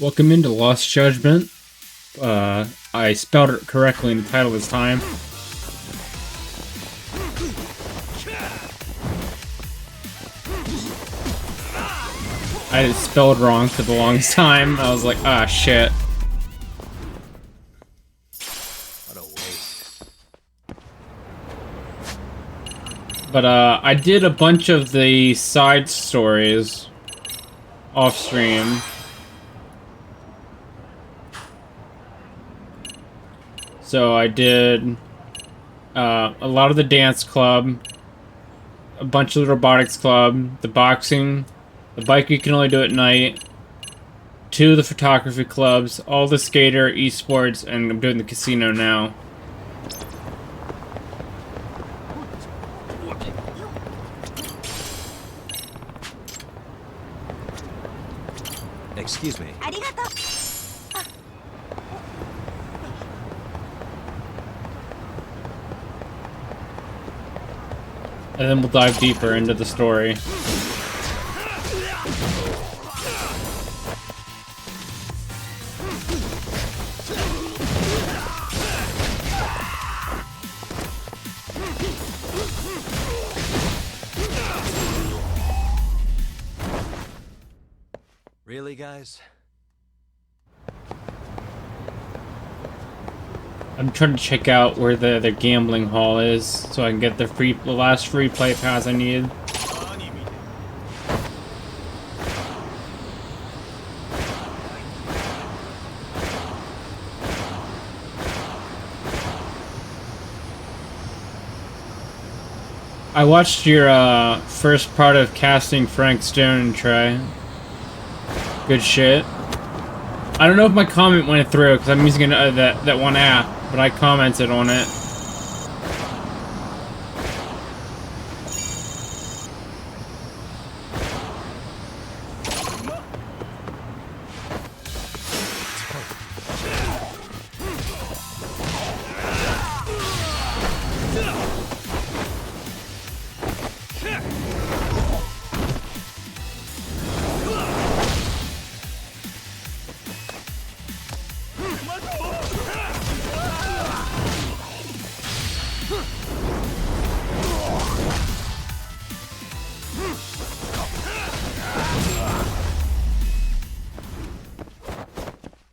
Welcome into Lost Judgment. I spelled it correctly in the title this time. I had it spelled wrong for the longest time. I was like, ah, shit. What a waste. But, I did a bunch of the side stories off stream. So I did a lot of the dance club, a bunch of the robotics club, the boxing, the bike you can only do at night, 2 of the photography clubs, all the skater, esports, and I'm doing the casino now. Excuse me. And then we'll dive deeper into the story. Really, guys? I'm trying to check out where the gambling hall is so I can get the last free play pass I need. I watched your first part of casting Frank Stone and Trey. Good shit. I don't know if my comment went through because I'm using that one app, but I commented on it.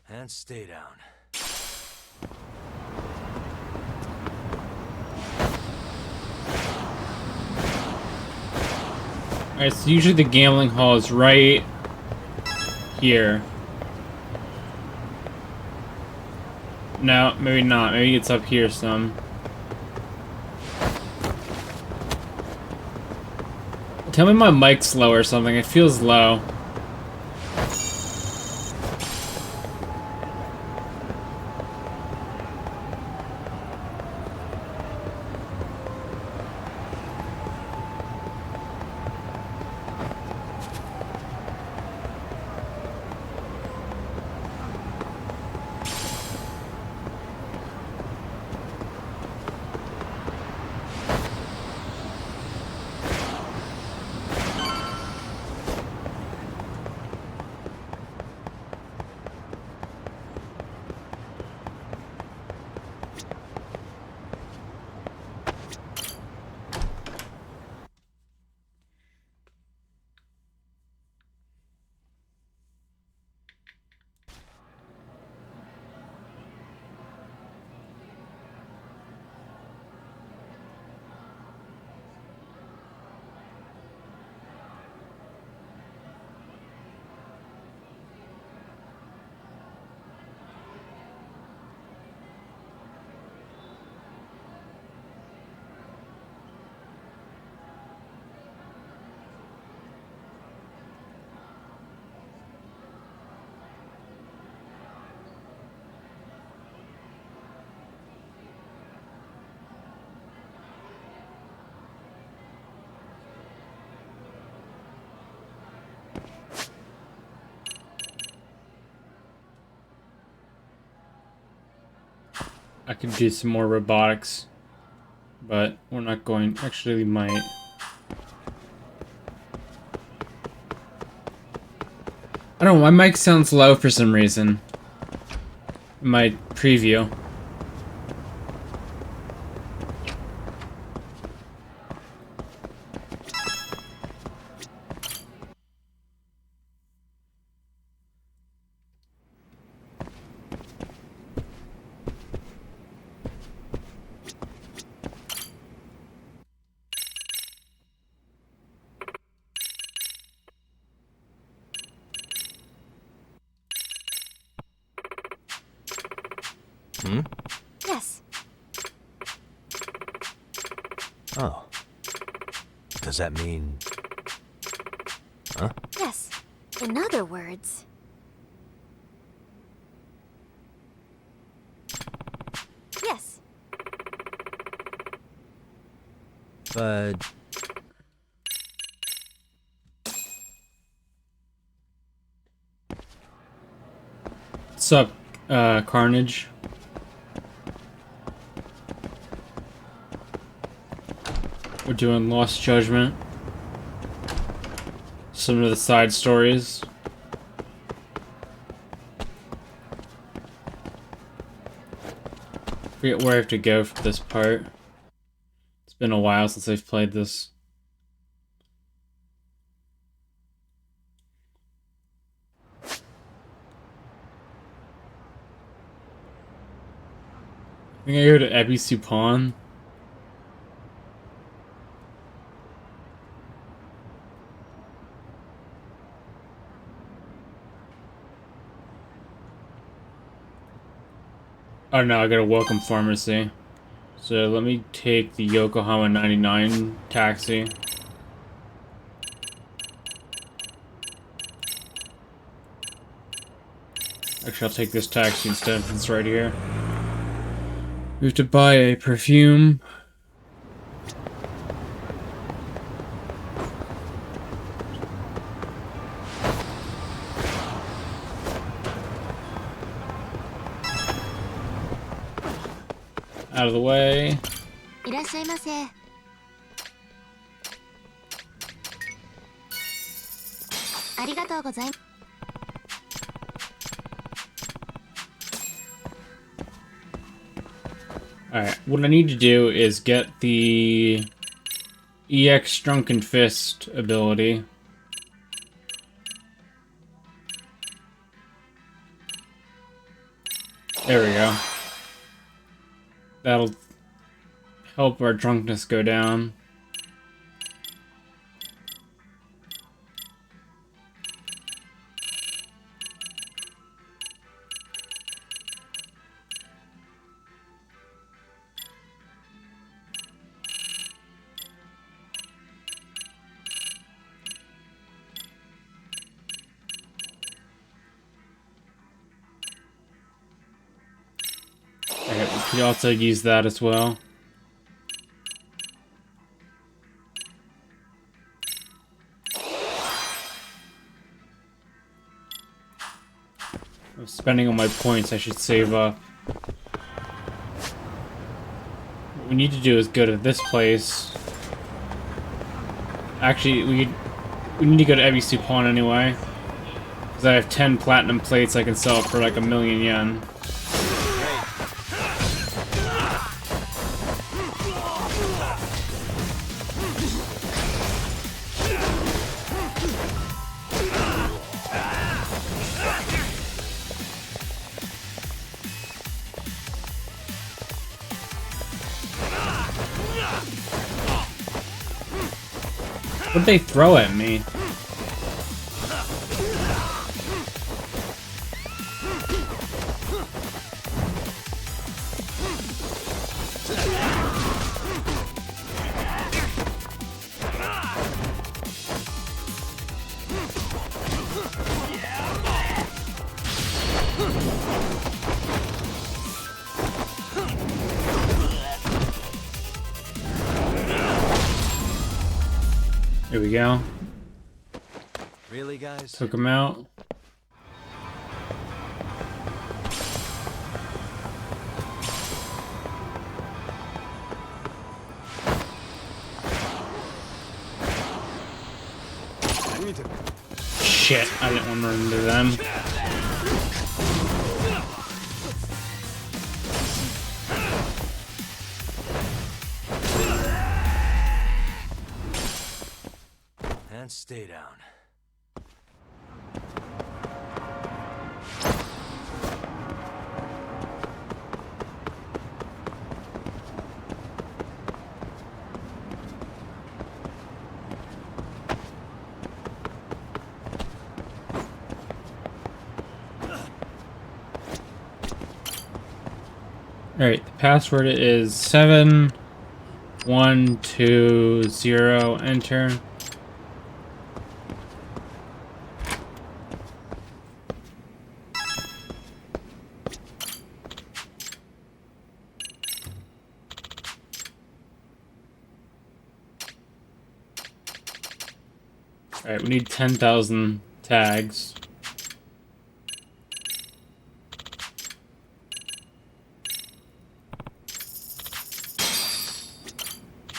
And stay down. Alright, so usually the gambling hall is right here. No, maybe not. Maybe it's up here some. Tell me my mic's low or something. It feels low. I could do some more robotics, but we're not going. Actually, we might. I don't know, my mic sounds low for some reason. In my preview. Hmm? Yes. Oh. Does that mean... Huh? Yes. In other words... Yes. But... What's up, Carnage? We're doing Lost Judgment. Some of the side stories. Forget where I have to go for this part. It's been a while since I've played this. I think I go to Ebisu Pawn. Oh no, I got a Welcome Pharmacy. So let me take the Yokohama 99 taxi. Actually, I'll take this taxi instead. It's right here. We have to buy a perfume. Out of the way. いらっしゃいませ。ありがとうございます。Alright, what I need to do is get the EX Drunken Fist ability. There we go. That'll help our drunkenness go down. Alright, we could also use that as well. I'm spending all my points, I should save up. What we need to do is go to this place. Actually, we need to go to Ebisu Pawn anyway. Because I have 10 platinum plates I can sell for like 1,000,000 yen. What'd they throw at me? Here we go. Really, guys? Took him out. Shit, I didn't want to run into them. And stay down. Alright, the password is 7120, enter. Alright, we need 10,000 tags.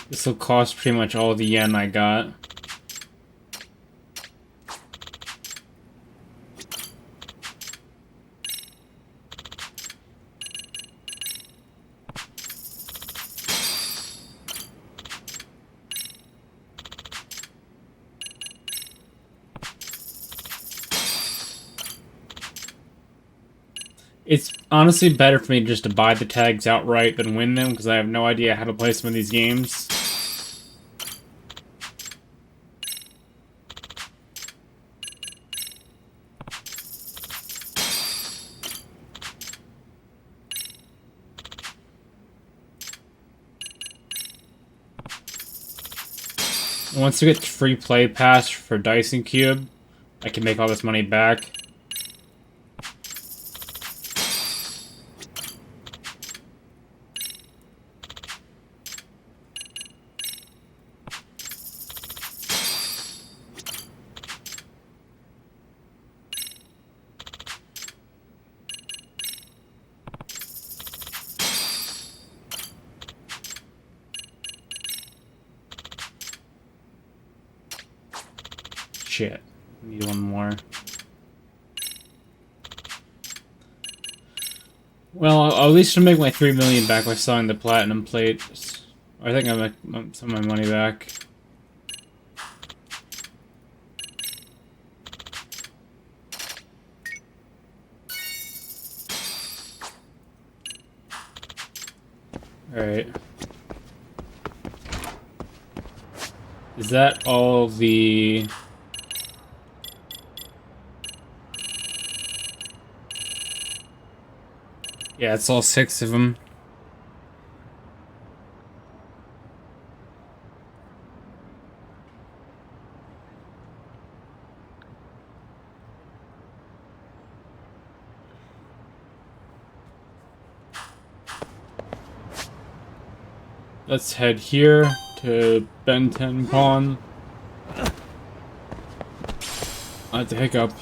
This will cost pretty much all the yen I got. It's honestly better for me just to buy the tags outright than win them, because I have no idea how to play some of these games. Once we get the free play pass for Dyson Cube, I can make all this money back. Shit. Need one more. Well, I'll at least make my 3 million back by selling the platinum plates. I think I'll make some of my money back. Alright. Is that all the... Yeah, it's all 6 of them. Let's head here to Ben 10 Pawn. I had to hiccup.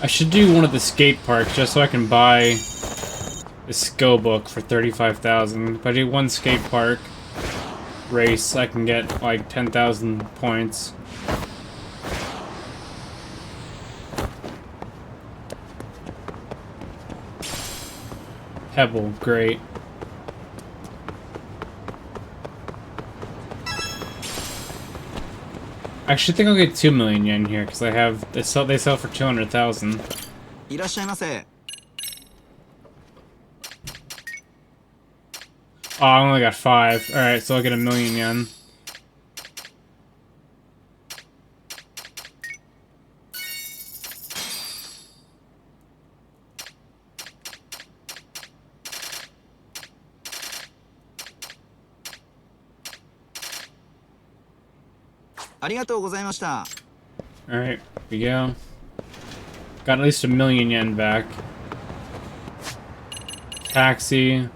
I should do one of the skate parks just so I can buy the skill book for 35,000. If I do one skate park race, I can get like 10,000 points. Pebble, great. I actually think I'll get 2 million yen here because they sell for 200,000. いらっしゃいませ。 Oh, I only got 5. Alright, so I'll get 1 million yen. Alright, here we go. Got at least 1 million yen back. Taxi.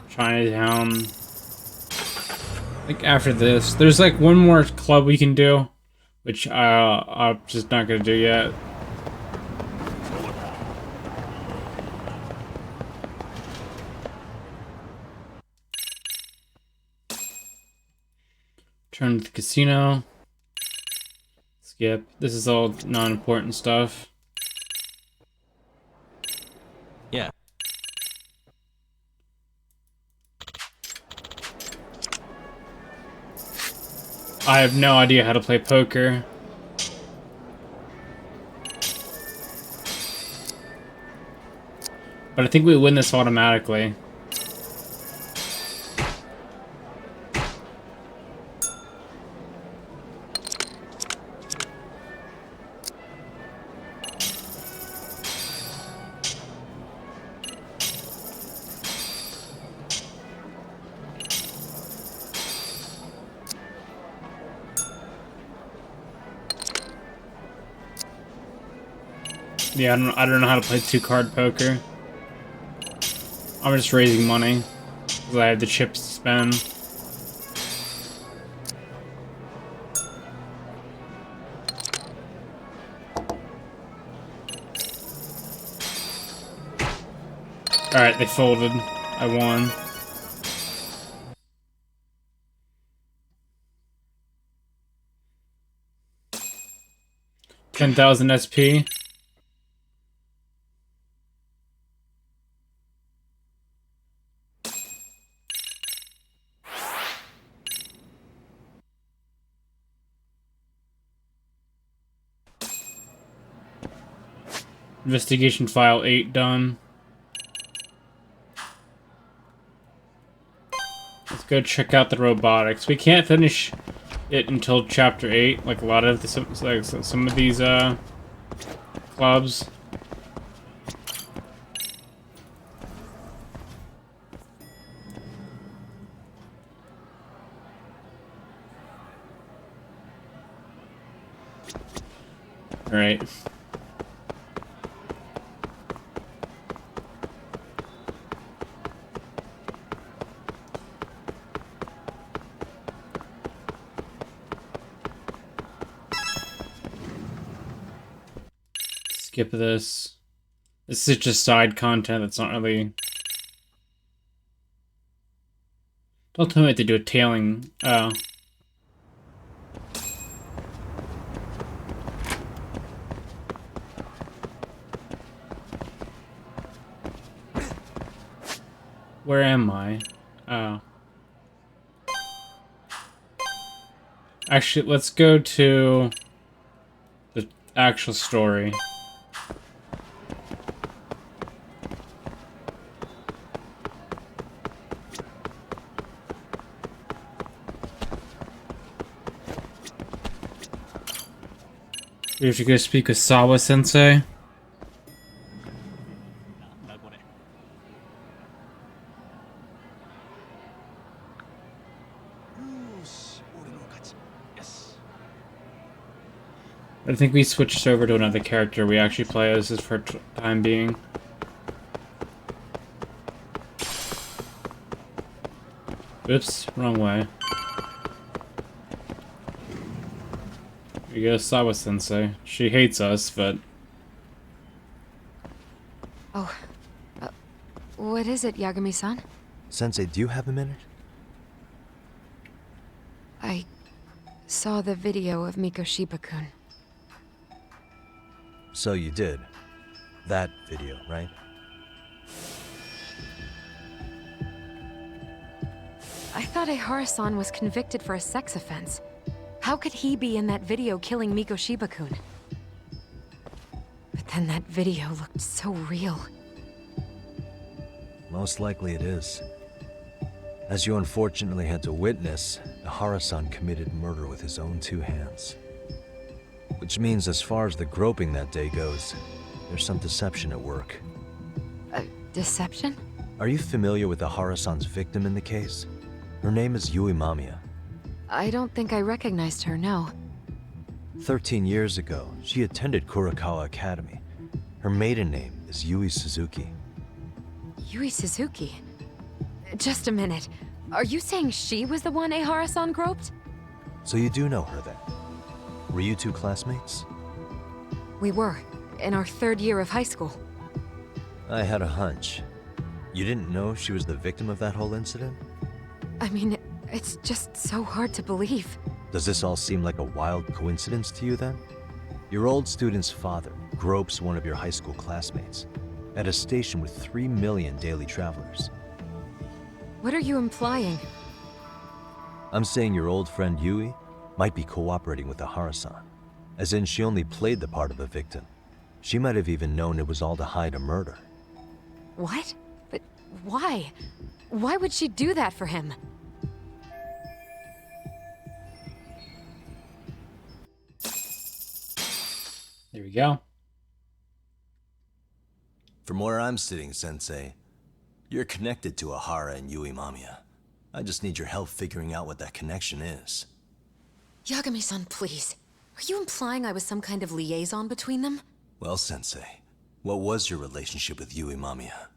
Chinatown. I think after this, there's like one more club we can do which I'm just not gonna do yet. Turn to the casino. Skip. This is all non-important stuff. Yeah. I have no idea how to play poker. But I think we win this automatically. Yeah, I don't know how to play 2-card poker. I'm just raising money because I have the chips to spend. Alright, they folded. I won. $10,000 SP. Investigation file 8 done. Let's go check out the robotics. We can't finish it until chapter 8, like a lot of the, some of these clubs. All right. Skip this. This is just side content that's not really... Don't tell me I have to do a tailing. Where am I? Oh. Actually, let's go to the actual story. We have to go speak with Sawa-sensei. I think we switched over to another character we actually play as for time being. Oops, wrong way. Here you go, Sawa-sensei. She hates us, but... Oh, what is it, Yagami-san? Sensei, do you have a minute? I saw the video of Mikoshiba-kun. So you did. That video, right? I thought Ehara-san was convicted for a sex offense. How could he be in that video killing Mikoshiba-kun? But then that video looked so real. Most likely it is. As you unfortunately had to witness, Ehara-san committed murder with his own 2 hands. Which means as far as the groping that day goes, there's some deception at work. Deception? Are you familiar with Ehara-san's victim in the case? Her name is Yui Mamiya. I don't think I recognized her, no. 13 years ago, she attended Kurakawa Academy. Her maiden name is Yui Suzuki. Yui Suzuki? Just a minute. Are you saying she was the one Ehara-san groped? So you do know her then? Were you two classmates? We were, in our 3rd year of high school. I had a hunch. You didn't know she was the victim of that whole incident? I mean, it's just so hard to believe. Does this all seem like a wild coincidence to you then? Your old student's father gropes one of your high school classmates at a station with 3 million daily travelers. What are you implying? I'm saying your old friend Yui might be cooperating with the Harasan, as in she only played the part of a victim. She might have even known it was all to hide a murder. What? But why? Why would she do that for him? There we go. From where I'm sitting, Sensei, you're connected to Ahara and Yui Mamiya. I just need your help figuring out what that connection is. Yagami-san, please. Are you implying I was some kind of liaison between them? Well, Sensei, what was your relationship with Yui Mamiya?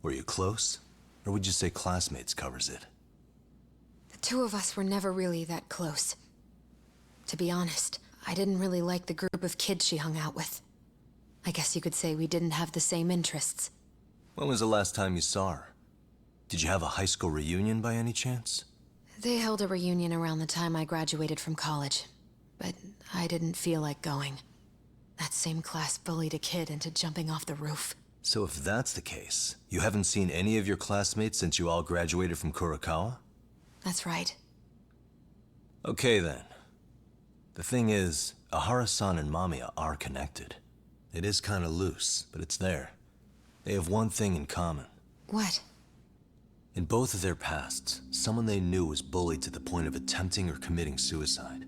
Were you close? Or would you say classmates covers it? The two of us were never really that close. To be honest, I didn't really like the group of kids she hung out with. I guess you could say we didn't have the same interests. When was the last time you saw her? Did you have a high school reunion by any chance? They held a reunion around the time I graduated from college, but I didn't feel like going. That same class bullied a kid into jumping off the roof. So if that's the case, you haven't seen any of your classmates since you all graduated from Kurokawa? That's right. Okay then. The thing is, Ahara-san and Mamiya are connected. It is kinda loose, but it's there. They have one thing in common. What? In both of their pasts, someone they knew was bullied to the point of attempting or committing suicide.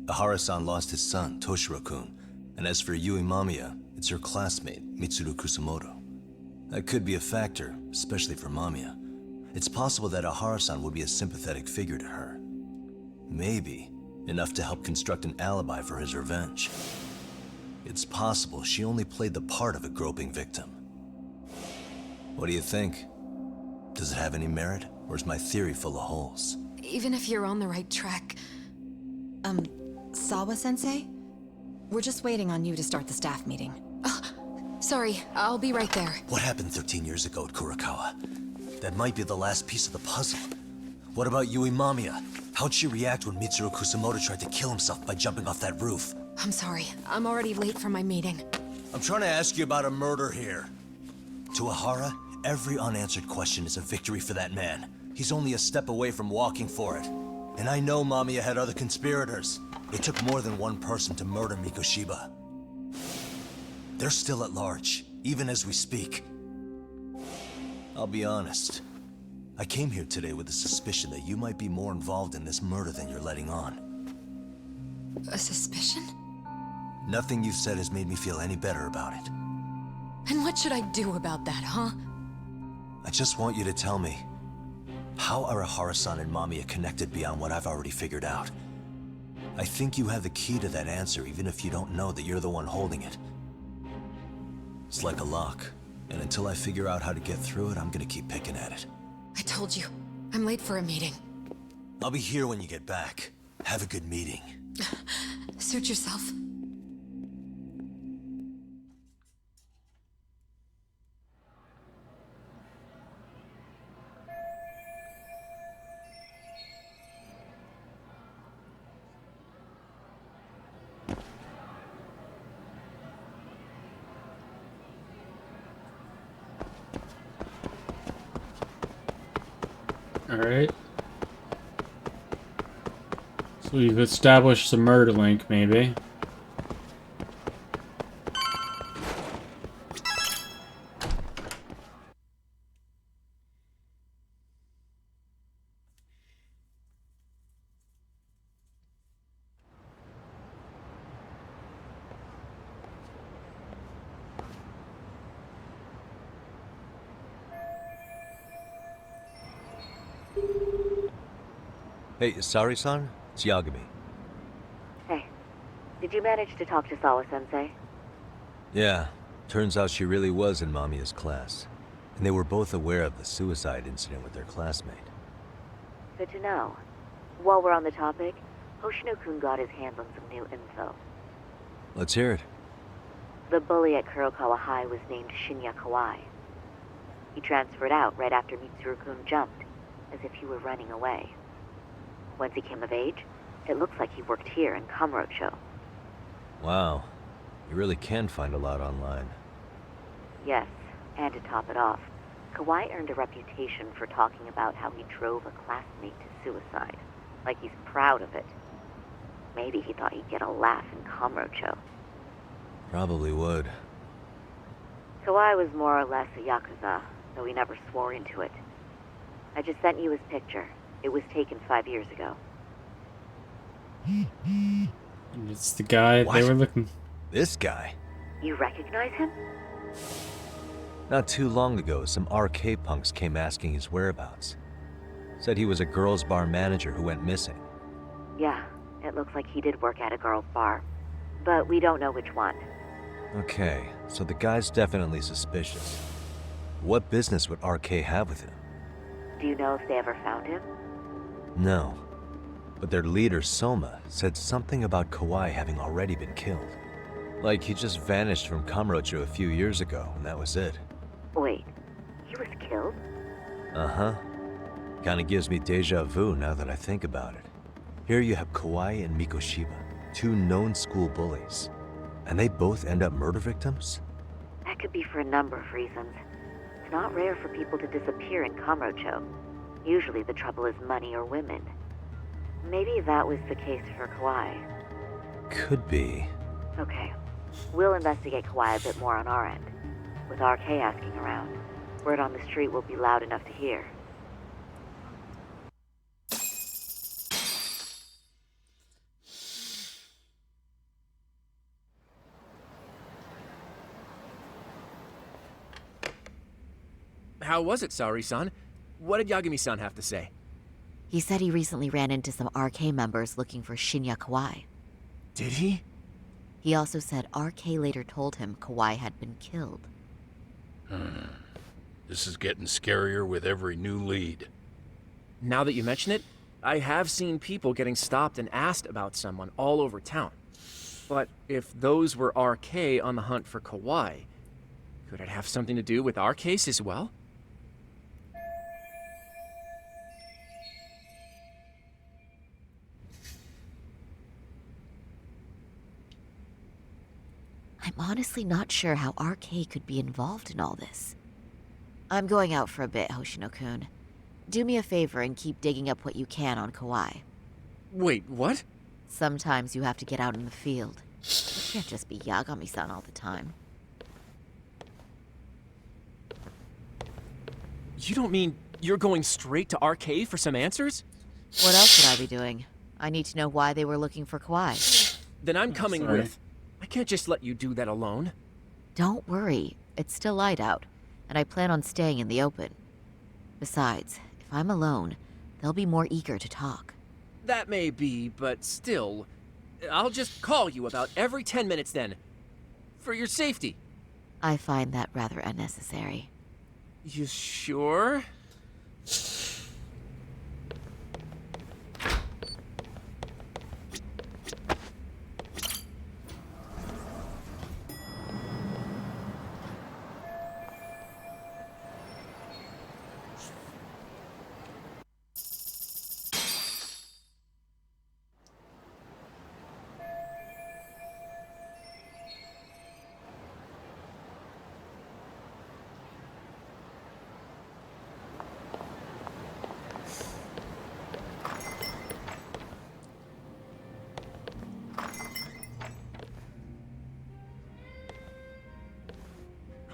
Ahara-san lost his son, Toshiro-kun, and as for Yui Mamiya, it's her classmate, Mitsuru Kusamoto. That could be a factor, especially for Mamiya. It's possible that Ahara-san would be a sympathetic figure to her. Maybe enough to help construct an alibi for his revenge. It's possible she only played the part of a groping victim. What do you think? Does it have any merit, or is my theory full of holes? Even if you're on the right track... Sawa-sensei? We're just waiting on you to start the staff meeting. Sorry, I'll be right there. What happened 13 years ago at Kurokawa? That might be the last piece of the puzzle. What about Yui Mamiya? How'd she react when Mitsuru Kusamoto tried to kill himself by jumping off that roof? I'm sorry, I'm already late for my meeting. I'm trying to ask you about a murder here. To Ahara, every unanswered question is a victory for that man. He's only a step away from walking for it. And I know Mamiya had other conspirators. It took more than one person to murder Mikoshiba. They're still at large, even as we speak. I'll be honest. I came here today with the suspicion that you might be more involved in this murder than you're letting on. A suspicion? Nothing you've said has made me feel any better about it. And what should I do about that, huh? I just want you to tell me, how are Ahara-san and Mamiya connected beyond what I've already figured out? I think you have the key to that answer, even if you don't know that you're the one holding it. It's like a lock, and until I figure out how to get through it, I'm gonna keep picking at it. I told you, I'm late for a meeting. I'll be here when you get back. Have a good meeting. Suit yourself. Alright. So we've established the murder link, maybe. Hey, Sari-san? It's Yagami. Hey, did you manage to talk to Sawa-sensei? Yeah, turns out she really was in Mamiya's class. And they were both aware of the suicide incident with their classmate. Good to know. While we're on the topic, Hoshino-kun got his hands on some new info. Let's hear it. The bully at Kurokawa High was named Shinya Kawai. He transferred out right after Mitsuru-kun jumped, as if he were running away. Once he came of age, it looks like he worked here in Kamurocho. Wow. You really can find a lot online. Yes, and to top it off, Kawai earned a reputation for talking about how he drove a classmate to suicide. Like he's proud of it. Maybe he thought he'd get a laugh in Kamurocho. Probably would. Kawai was more or less a Yakuza, though he never swore into it. I just sent you his picture. It was taken 5 years ago. And it's the guy What? they were looking. This guy? You recognize him? Not too long ago, some RK punks came asking his whereabouts. Said he was a girls' bar manager who went missing. Yeah, it looks like he did work at a girl's bar. But we don't know which one. Okay, so the guy's definitely suspicious. What business would RK have with him? Do you know if they ever found him? No. But their leader, Soma, said something about Kawai having already been killed. Like he just vanished from Kamurocho a few years ago, and that was it. Wait, he was killed? Uh-huh. Kinda gives me deja vu now that I think about it. Here you have Kawai and Mikoshiba, two known school bullies. And they both end up murder victims? That could be for a number of reasons. It's not rare for people to disappear in Kamurocho. Usually the trouble is money or women. Maybe that was the case for Kawai. Could be. Okay. We'll investigate Kawai a bit more on our end. With RK asking around, word on the street will be loud enough to hear. How was it, Saori-san? What did Yagami-san have to say? He said he recently ran into some RK members looking for Shinya Kawai. Did he? He also said RK later told him Kawai had been killed. This is getting scarier with every new lead. Now that you mention it, I have seen people getting stopped and asked about someone all over town. But if those were RK on the hunt for Kawai, could it have something to do with our case as well? I'm honestly not sure how RK could be involved in all this. I'm going out for a bit, Hoshino-kun. Do me a favor and keep digging up what you can on Kawai. Wait, what? Sometimes you have to get out in the field. You can't just be Yagami-san all the time. You don't mean you're going straight to RK for some answers? What else would I be doing? I need to know why they were looking for Kawai. Then I'm coming sorry. with. I can't just let you do that alone. Don't worry, it's still light out, and I plan on staying in the open. Besides, if I'm alone, they'll be more eager to talk. That may be, but still, I'll just call you about every 10 minutes then. For your safety. I find that rather unnecessary. You sure?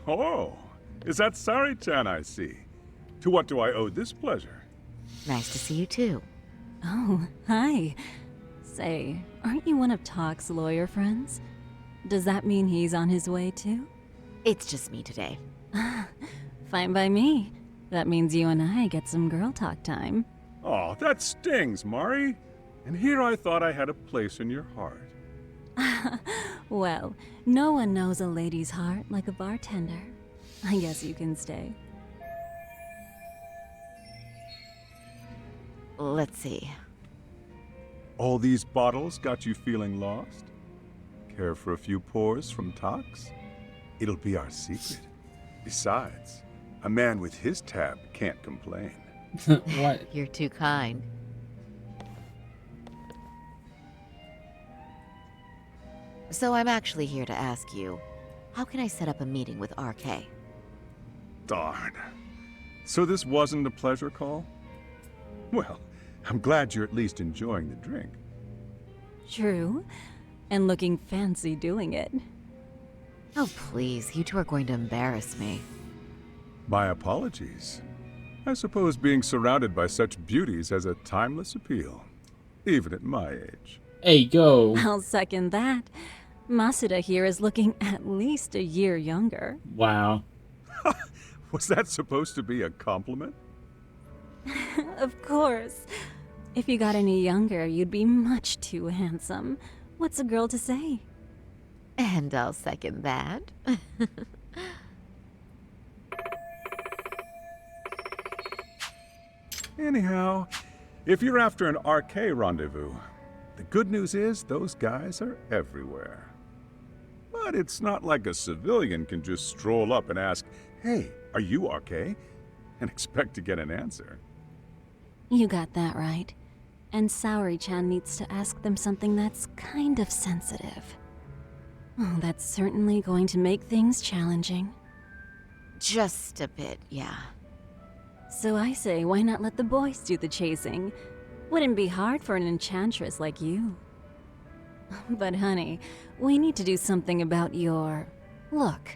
Oh, is that Sari-chan I see? To what do I owe this pleasure? Nice to see you too. Oh, hi. Say, aren't you one of Talk's lawyer friends? Does that mean he's on his way too? It's just me today. Fine by me. That means you and I get some girl talk time. Oh, that stings, Mari. And here I thought I had a place in your heart. Well, no one knows a lady's heart like a bartender. I guess you can stay. Let's see. All these bottles got you feeling lost? Care for a few pours from Tox? It'll be our secret. Besides, a man with his tab can't complain. What? You're too kind. So I'm actually here to ask you, how can I set up a meeting with RK? Darn. So this wasn't a pleasure call? Well, I'm glad you're at least enjoying the drink. True. And looking fancy doing it. Oh, please, you two are going to embarrass me. My apologies. I suppose being surrounded by such beauties has a timeless appeal, even at my age. Hey, go. I'll second that. Masuda here is looking at least a year younger. Wow. Was that supposed to be a compliment? Of course. If you got any younger, you'd be much too handsome. What's a girl to say? And I'll second that. Anyhow, if you're after an RK rendezvous, the good news is those guys are everywhere. But it's not like a civilian can just stroll up and ask, "Hey, are you RK?" and expect to get an answer. You got that right. And Saori-chan needs to ask them something that's kind of sensitive. Oh, that's certainly going to make things challenging. Just a bit, yeah. So I say, why not let the boys do the chasing? Wouldn't be hard for an enchantress like you. But honey, we need to do something about your look.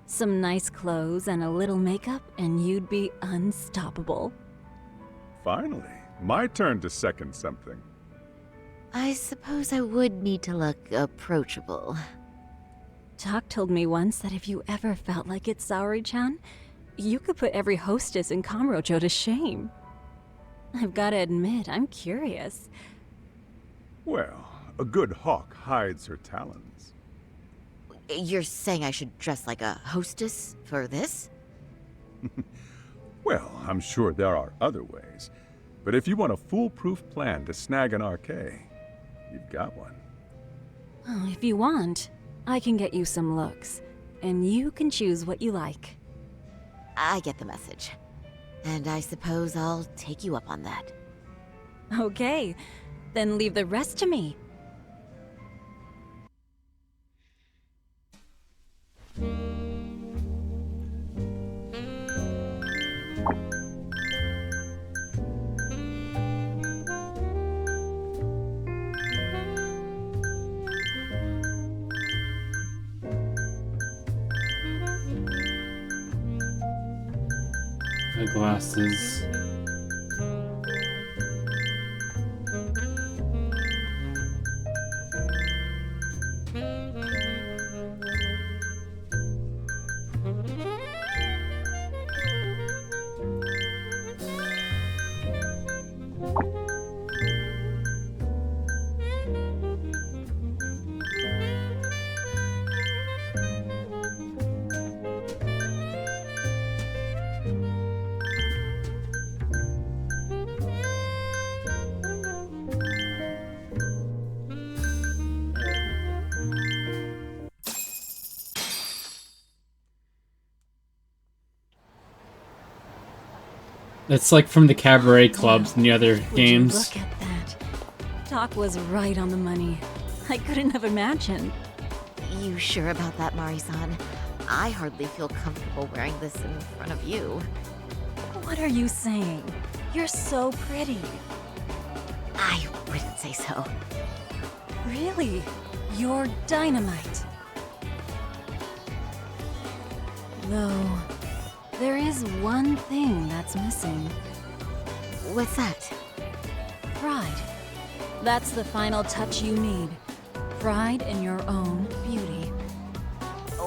Some nice clothes and a little makeup, and you'd be unstoppable. Finally, my turn to second something. I suppose I would need to look approachable. Talk told me once that if you ever felt like it, Saori-chan, you could put every hostess in Kamurocho to shame. I've gotta admit, I'm curious. Well, a good hawk hides her talons. You're saying I should dress like a hostess for this? Well, I'm sure there are other ways. But if you want a foolproof plan to snag an RK, you've got one. Oh, if you want, I can get you some looks, and you can choose what you like. I get the message. And I suppose I'll take you up on that. Okay, then leave the rest to me. My glasses. It's like from the cabaret clubs and the other games. Look at that. Talk was right on the money. I couldn't have imagined. You sure about that, Mari-san? I hardly feel comfortable wearing this in front of you. What are you saying? You're so pretty. I wouldn't say so. Really? You're dynamite. Though, there is one thing that's missing. What's that? Pride. That's the final touch you need. Pride in your own beauty.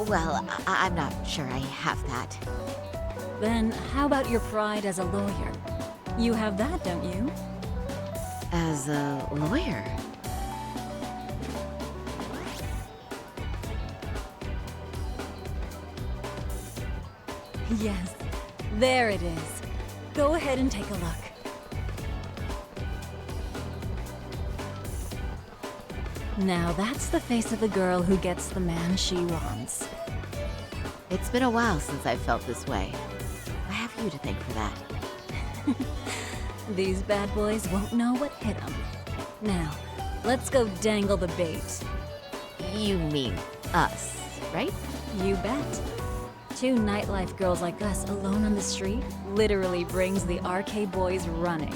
Well, I'm not sure I have that. Then how about your pride as a lawyer? You have that, don't you? As a lawyer? Yes, there it is. Go ahead and take a look. Now that's the face of a girl who gets the man she wants. It's been a while since I've felt this way. I have you to thank for that. These bad boys won't know what hit them. Now, let's go dangle the bait. You mean us, right? You bet. Two nightlife girls like us alone on the street literally brings the RK boys running.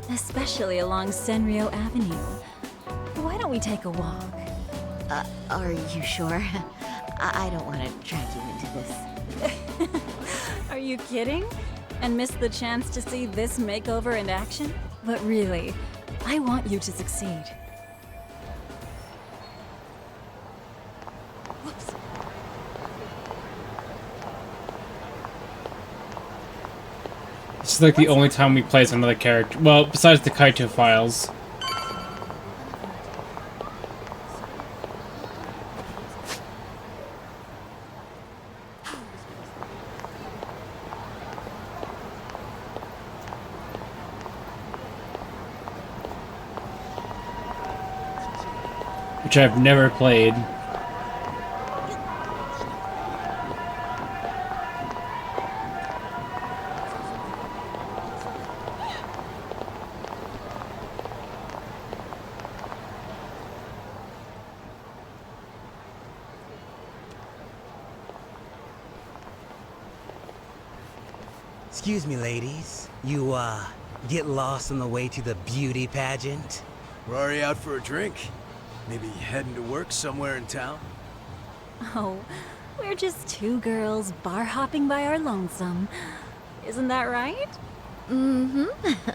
Especially along Senryo Avenue. Why don't we take a walk? Are you sure? I don't want to drag you into this. Are you kidding? And miss the chance to see this makeover in action? But really, I want you to succeed. Whoops. This is like the only time we play as another character. Well, besides the Kaito files. Which I've never played. Excuse me, ladies. You, get lost on the way to the beauty pageant? We're already out for a drink. Maybe heading to work somewhere in town? Oh, we're just two girls bar hopping by our lonesome. Isn't that right? Mm-hmm.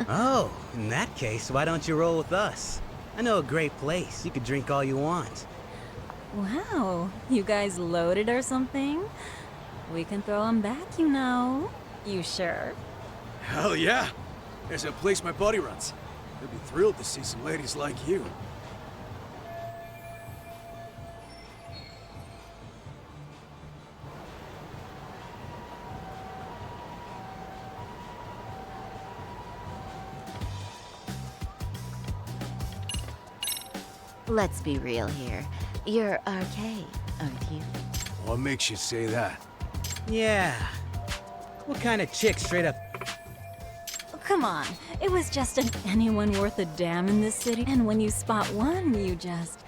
Oh, in that case, why don't you roll with us? I know a great place. You could drink all you want. Wow, you guys loaded or something? We can throw them back, you know. You sure? Hell yeah! There's a place my buddy runs. He'll be thrilled to see some ladies like you. Let's be real here. You're RK, aren't you? What makes you say that? Yeah. What kind of chick straight up... Come on, it was just an anyone worth a damn in this city, and when you spot one, you just...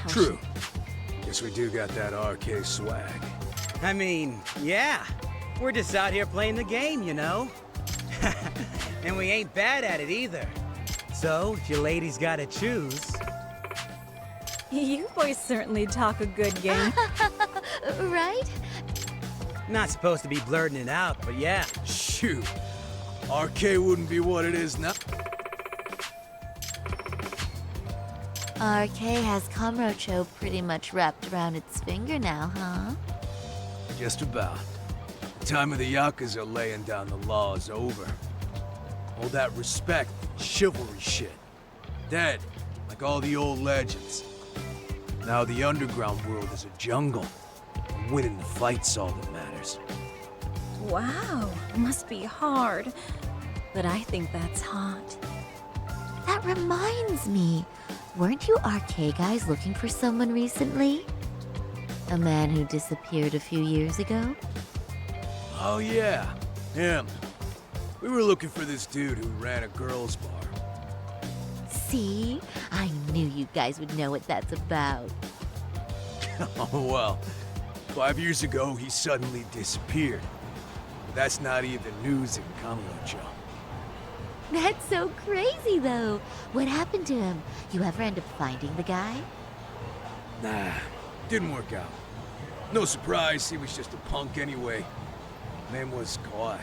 True. Guess we do got that RK swag. I mean, yeah. We're just out here playing the game, you know? And we ain't bad at it either. So, if you ladies gotta choose... You boys certainly talk a good game. Right? Not supposed to be blurting it out, but yeah. Shoot. RK wouldn't be what it is now. RK has Kamurocho pretty much wrapped around its finger now, huh? Just about. The time of the Yakuza laying down the law is over. All that respect, chivalry shit. Dead, like all the old legends. Now the underground world is a jungle. And winning the fight's all that matters. Wow, must be hard. But I think that's hot. That reminds me. Weren't you RK guys looking for someone recently? A man who disappeared a few years ago? Oh yeah, him. We were looking for this dude who ran a girls' bar. See? I knew you guys would know what that's about. Oh well. 5 years ago, he suddenly disappeared. But that's not even news in Kamurocho. That's so crazy, though. What happened to him? You ever end up finding the guy? Nah, didn't work out. No surprise, he was just a punk anyway. Name was Kawhi.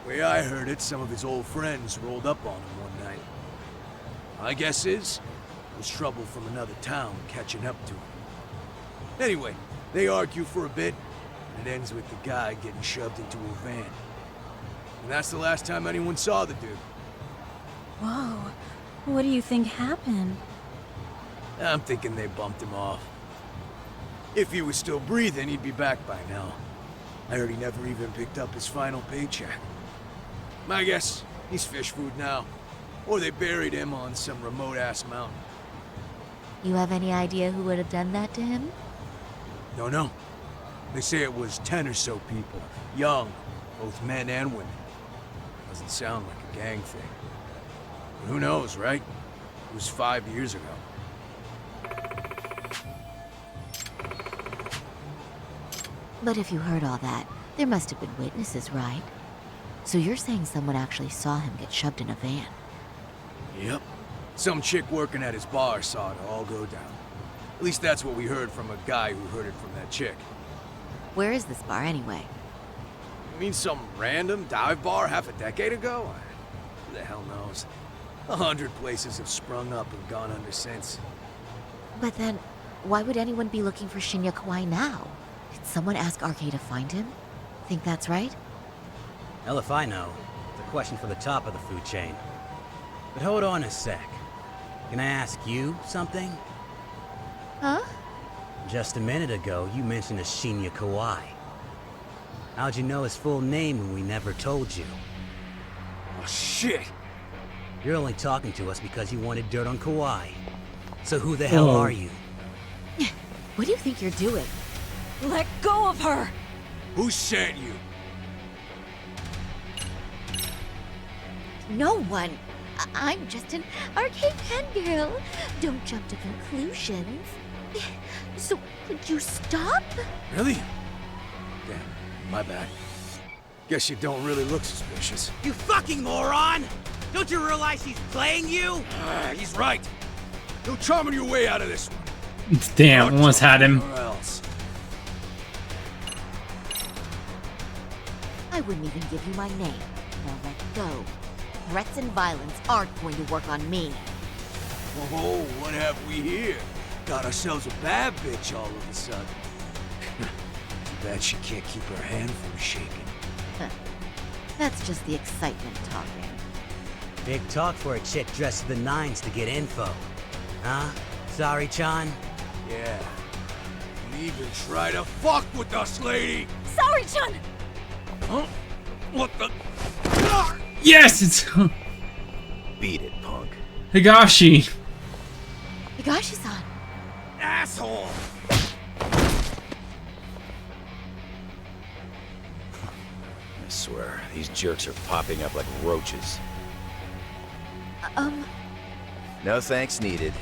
Way I heard it, some of his old friends rolled up on him one night. My guess is, it was trouble from another town catching up to him. Anyway, they argue for a bit, and it ends with the guy getting shoved into a van. And that's the last time anyone saw the dude. Whoa, what do you think happened? I'm thinking they bumped him off. If he was still breathing, he'd be back by now. I heard he never even picked up his final paycheck. My guess, he's fish food now. Or they buried him on some remote-ass mountain. You have any idea who would have done that to him? Don't know. They say it was 10 or so people. Young, both men and women. Doesn't sound like a gang thing. But who knows, right? It was 5 years ago. But if you heard all that, there must have been witnesses, right? So you're saying someone actually saw him get shoved in a van? Yep. Some chick working at his bar saw it all go down. At least that's what we heard from a guy who heard it from that chick. Where is this bar anyway? You mean some random dive bar half a decade ago? Who the hell knows? 100 places have sprung up and gone under since. But then, why would anyone be looking for Shinya Kawai now? Did someone ask RK to find him? Think that's right? Hell if I know. It's a question for the top of the food chain. But hold on a sec. Can I ask you something? Huh? Just a minute ago, you mentioned a Shinya Kawai. How'd you know his full name when we never told you? Oh, shit! You're only talking to us because you wanted dirt on Kawai. So who the hell are you? What do you think you're doing? Let go of her! Who sent you? No one. I'm just an arcade fangirl. Don't jump to conclusions. So, could you stop? Really? Damn, my bad. Guess you don't really look suspicious. You fucking moron! Don't you realize he's playing you? He's right. No charming your way out of this one. Damn, almost had him. Or else. I wouldn't even give you my name. Now let go. Threats and violence aren't going to work on me. Whoa, what have we here? Got ourselves a bad bitch all of a sudden. Too bad she can't keep her hand from shaking. That's just the excitement talking. Big talk for a chick dressed to the nines to get info. Huh? Sorry, Chan? Yeah. Don't even try to fuck with us, lady! Sorry, Chun! Huh? What the? Yes, it's Beat it, punk. Higashi. Higashi-san. Asshole! I swear, these jerks are popping up like roaches. No thanks needed.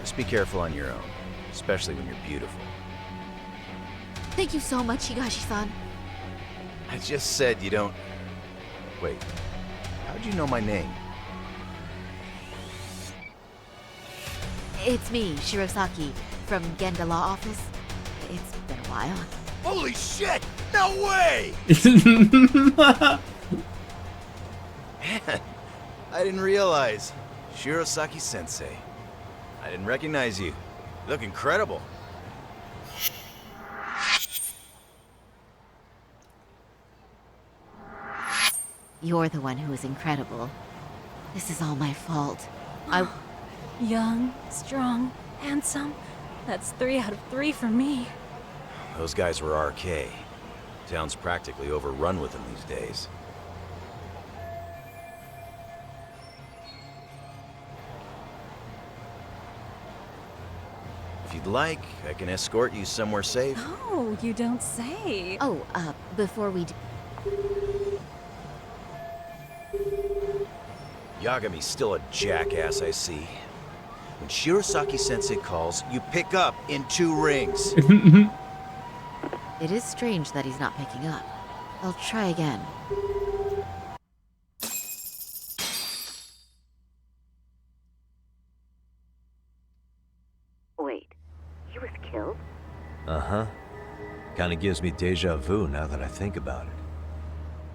Just be careful on your own, especially when you're beautiful. Thank you so much, Higashi-san. I just said you don't... Wait, how'd you know my name? It's me, Shirosaki, from Genda Law Office. It's been a while. Holy shit! No way! Man, I didn't realize. Shirosaki-sensei. I didn't recognize you. You look incredible. You're the one who is incredible. This is all my fault. Young, strong, handsome. That's 3 out of 3 for me. Those guys were RK. Town's practically overrun with them these days. If you'd like, I can escort you somewhere safe. Oh, you don't say. Oh, before we do... Yagami's still a jackass, I see. When Shirosaki-sensei calls, you pick up in 2 rings. It is strange that he's not picking up. I'll try again. Wait, he was killed? Uh-huh. Kinda gives me deja vu now that I think about it.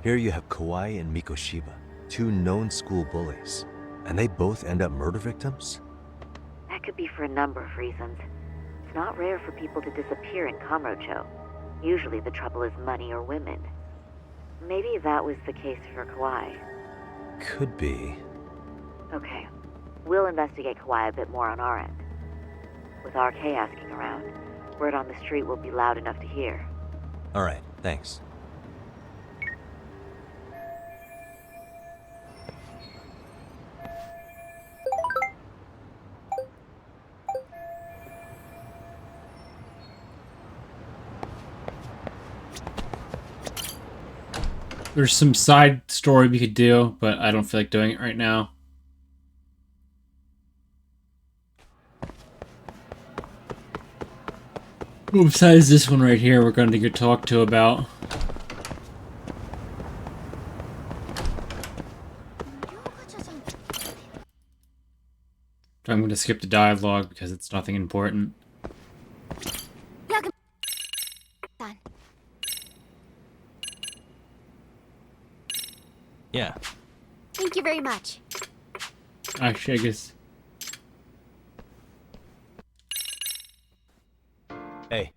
Here you have Kawai and Mikoshiba, 2 known school bullies. And they both end up murder victims? That could be for a number of reasons. It's not rare for people to disappear in Kamurocho. Usually the trouble is money or women. Maybe that was the case for Kawai. Could be. Okay. We'll investigate Kawai a bit more on our end. With RK asking around, word on the street will be loud enough to hear. Alright, thanks. There's some side story we could do, but I don't feel like doing it right now. Well, besides this one right here, we're going to get talked to about. I'm going to skip the dialogue because it's nothing important. Yeah. Thank you very much. Actually, I guess. Hey.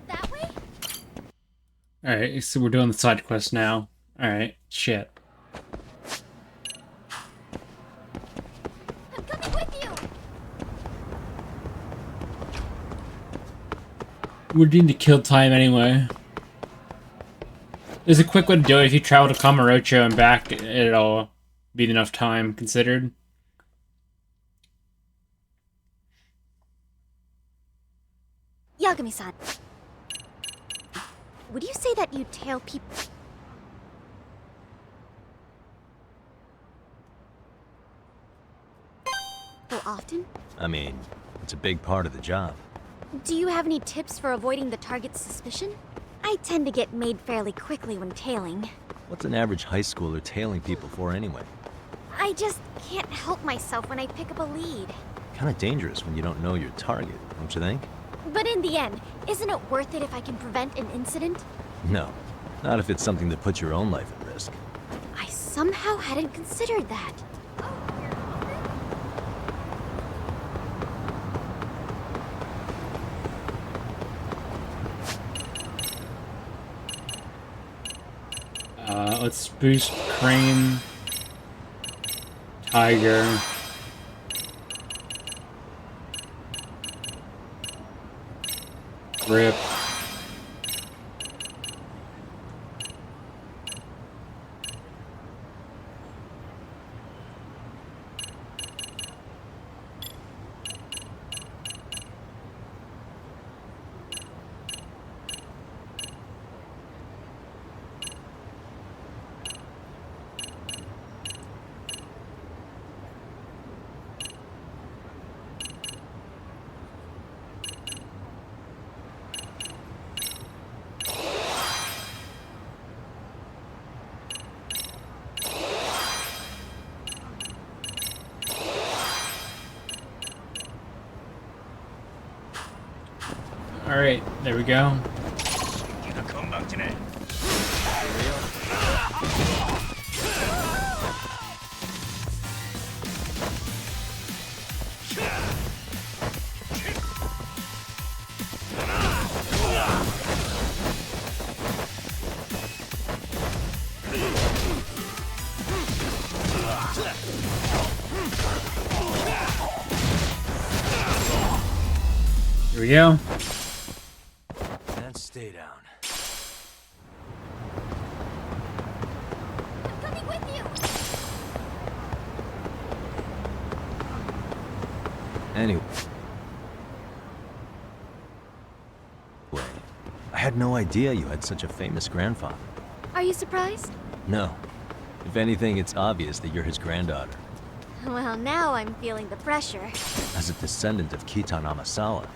That way? Alright, so we're doing the side quest now. Alright, shit. I'm coming with you. We need to kill time anyway. There's a quick way to do it. If you travel to Kamurocho and back, it'll be enough time considered. Yagami-san. Would you say that you tail people often? I mean, it's a big part of the job. Do you have any tips for avoiding the target's suspicion? I tend to get made fairly quickly when tailing. What's an average high schooler tailing people for anyway? I just can't help myself when I pick up a lead. Kinda dangerous when you don't know your target, don't you think? But in the end, isn't it worth it if I can prevent an incident? No. Not if it's something that puts your own life at risk. I somehow hadn't considered that. Let's boost Crane, Tiger, Grip, Alright, there we go. Here we go. And stay down. I'm coming with you. Anyway. I had no idea you had such a famous grandfather. Are you surprised? No. If anything, it's obvious that you're his granddaughter. Well, now I'm feeling the pressure. As a descendant of Kitan Amasawa,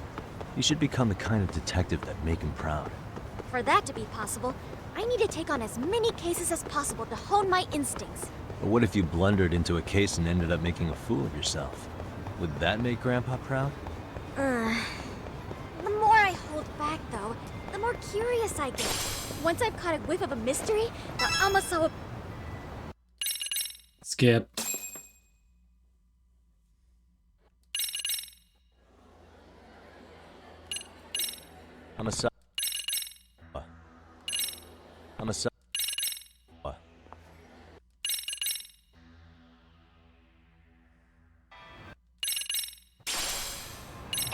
you should become the kind of detective that make him proud. For that to be possible, I need to take on as many cases as possible to hone my instincts. But what if you blundered into a case and ended up making a fool of yourself? Would that make Grandpa proud? The more I hold back, though, the more curious I get. Once I've caught a whiff of a mystery, the Amasawa... Skip. Amasawa. Amasawa.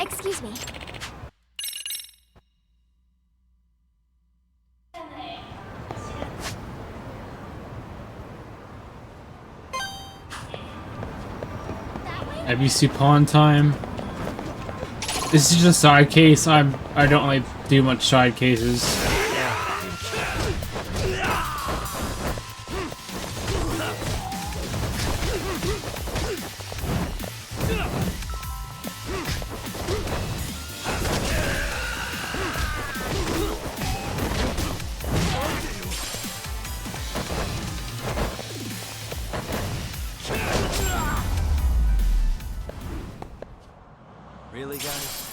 Excuse me. ABC pawn time. This is just a side case. I don't really do much side cases. Really, guys?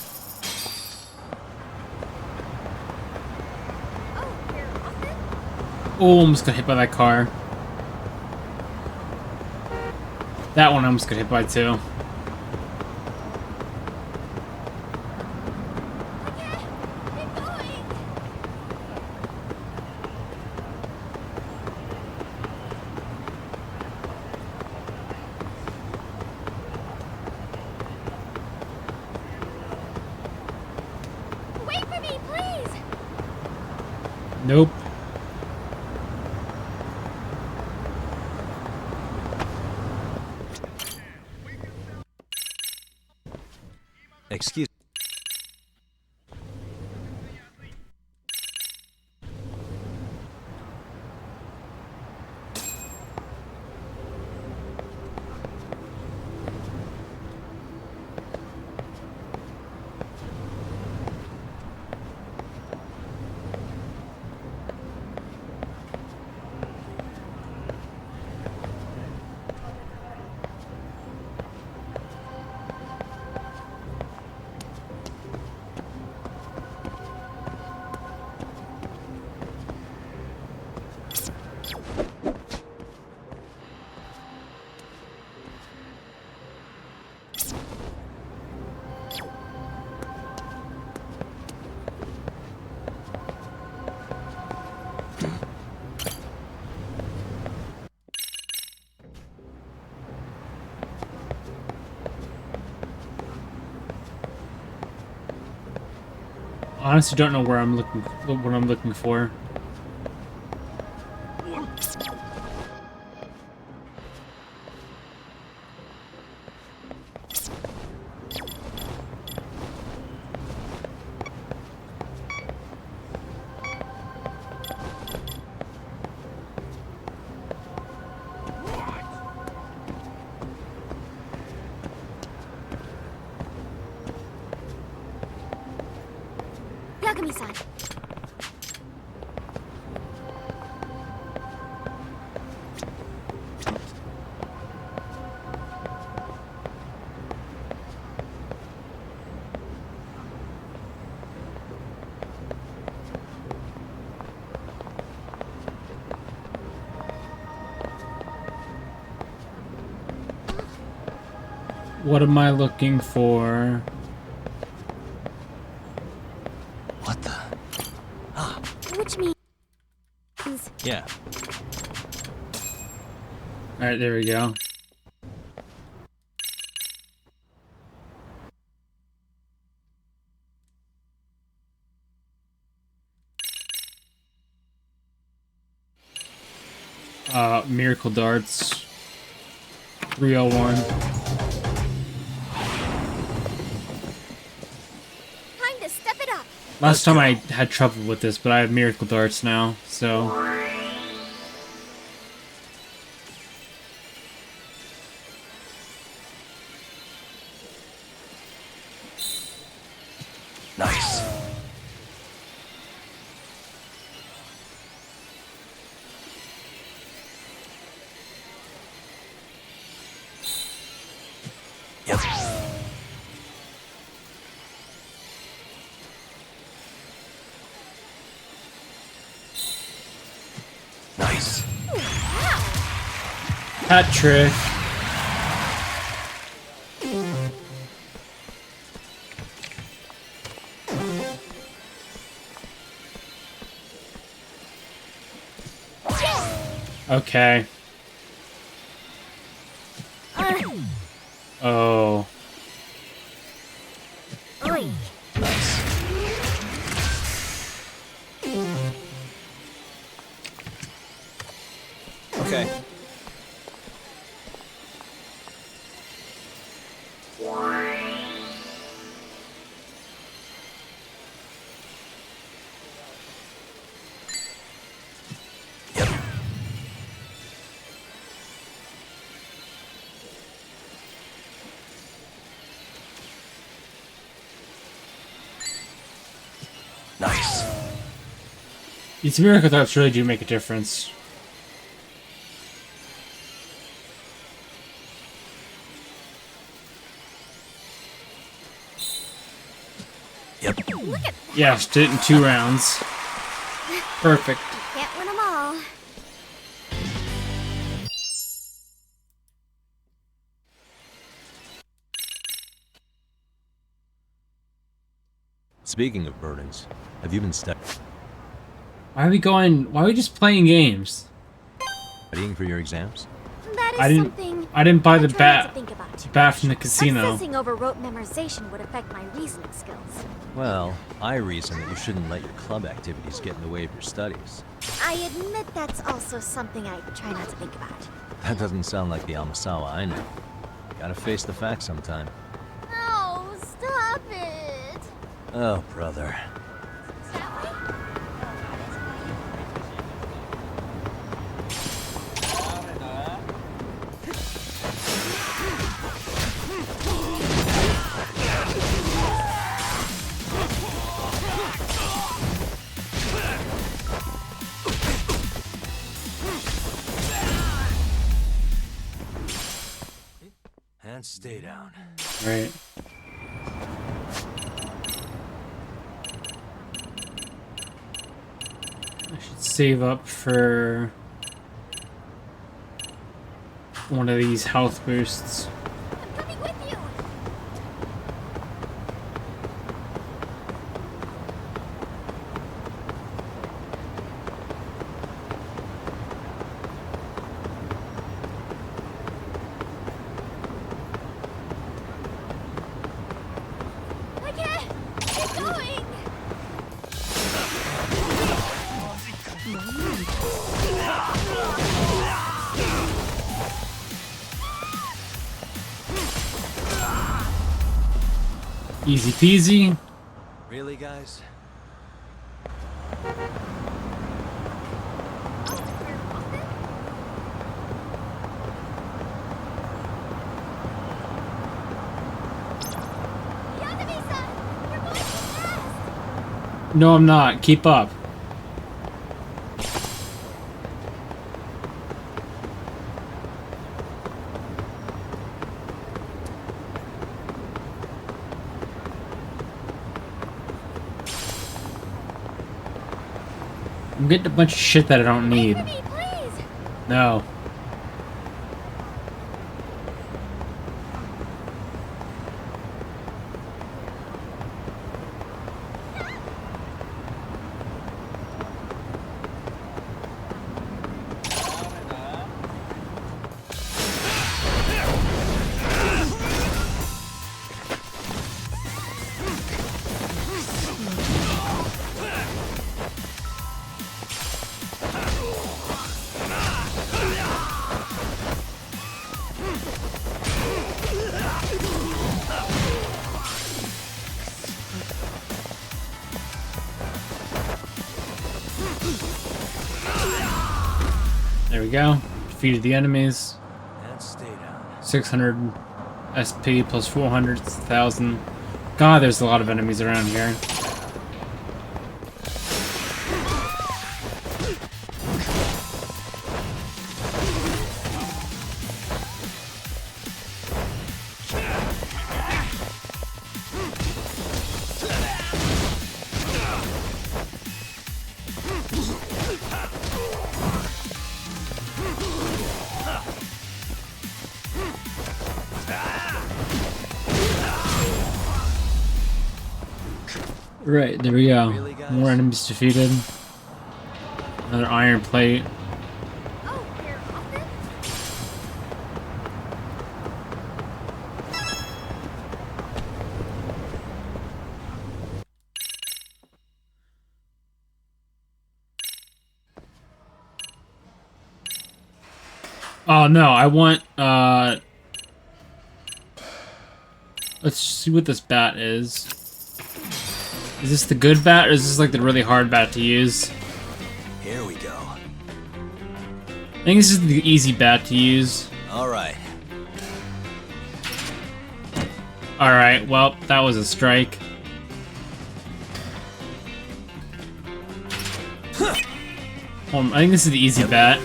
Oh, almost got hit by that car. That one I almost got hit by too. Wait for me, please! Nope. Excuse. Honestly, don't know where I'm looking. What I'm looking for. Yagami-san. What am I looking for? What the? Ah. Which means... Yeah. Alright, there we go. Miracle Darts. 301. Time to step it up! Last time I had trouble with this, but I have Miracle Darts now, so... Nice. Yep. Nice. Hat trick. Okay. Oh. Nice. These miracle types really do make a difference. Yep. Yes, did it in 2 rounds. Perfect. You can't win them all. Speaking of burdens, have you been studying Why are we just playing games? for your exams? That is I didn't buy the I try not to bat think about too bat from the casino. Obsessing over rote memorization would affect my reasoning skills. Well, I reason that you shouldn't let your club activities get in the way of your studies. I admit that's also something I try not to think about. That doesn't sound like the Amasawa I know. Gotta face the facts sometime. Oh, stop it! Oh, brother. And stay down. Right. I should save up for one of these health boosts. I'm coming with you! I can't! Keep going! Easy peasy. Really, guys? No, I'm not. Keep up. I'm getting a bunch of shit that I don't need. No. There we go. Defeated the enemies. And stay down. 600 SP plus 400,000. God, there's a lot of enemies around here. Right, there we go. More enemies defeated. Another iron plate. Oh no, I want, let's see what this bat is. Is this the good bat, or is this like the really hard bat to use? Here we go. I think this is the easy bat to use. Alright. Alright, well, that was a strike. home. I think this is the easy bet.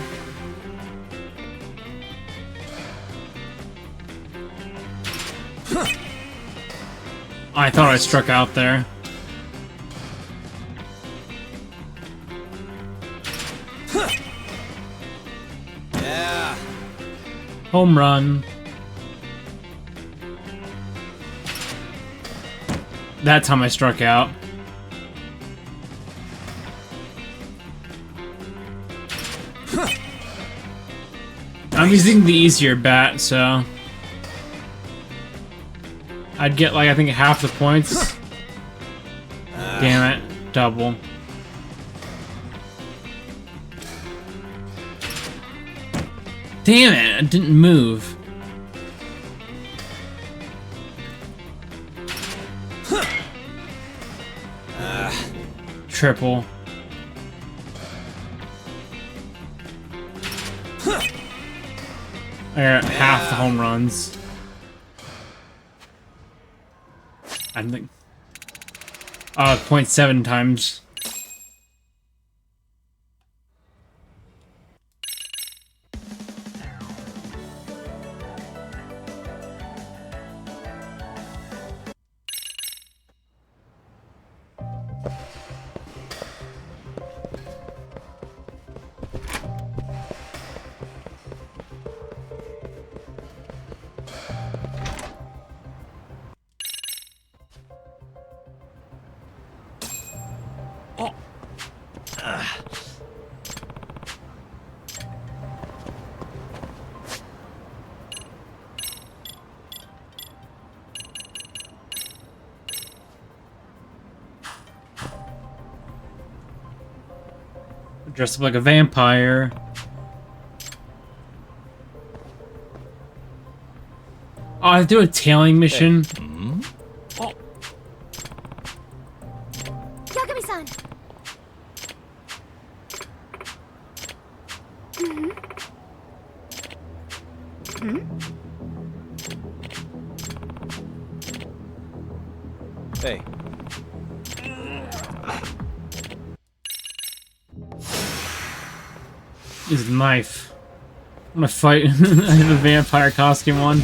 I thought I struck out there. Yeah. Home run. That time I struck out. I'm using the easier bat, so I'd get like I think half the points. Damn it, double. Damn it, it didn't move. Triple. I got half the home runs. I think 0.7 times. Dressed up like a vampire. Oh, I do a tailing mission. Yagami-san. Hey. His knife. I'm gonna fight. I have a vampire costume on.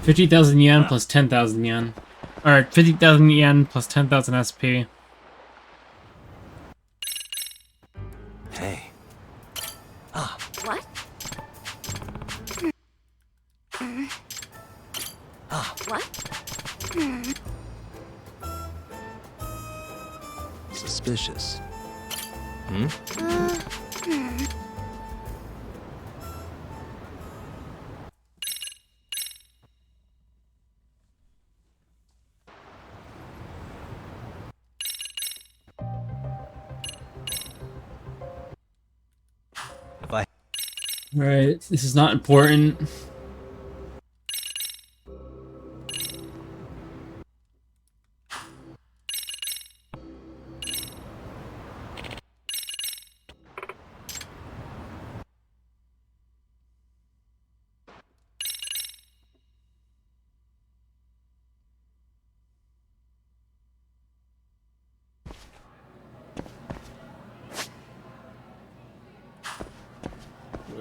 $50,000 plus 10,000 yen. Or 50,000 yen plus 10,000 SP. Hey. What? What? Suspicious. Right, this is not important.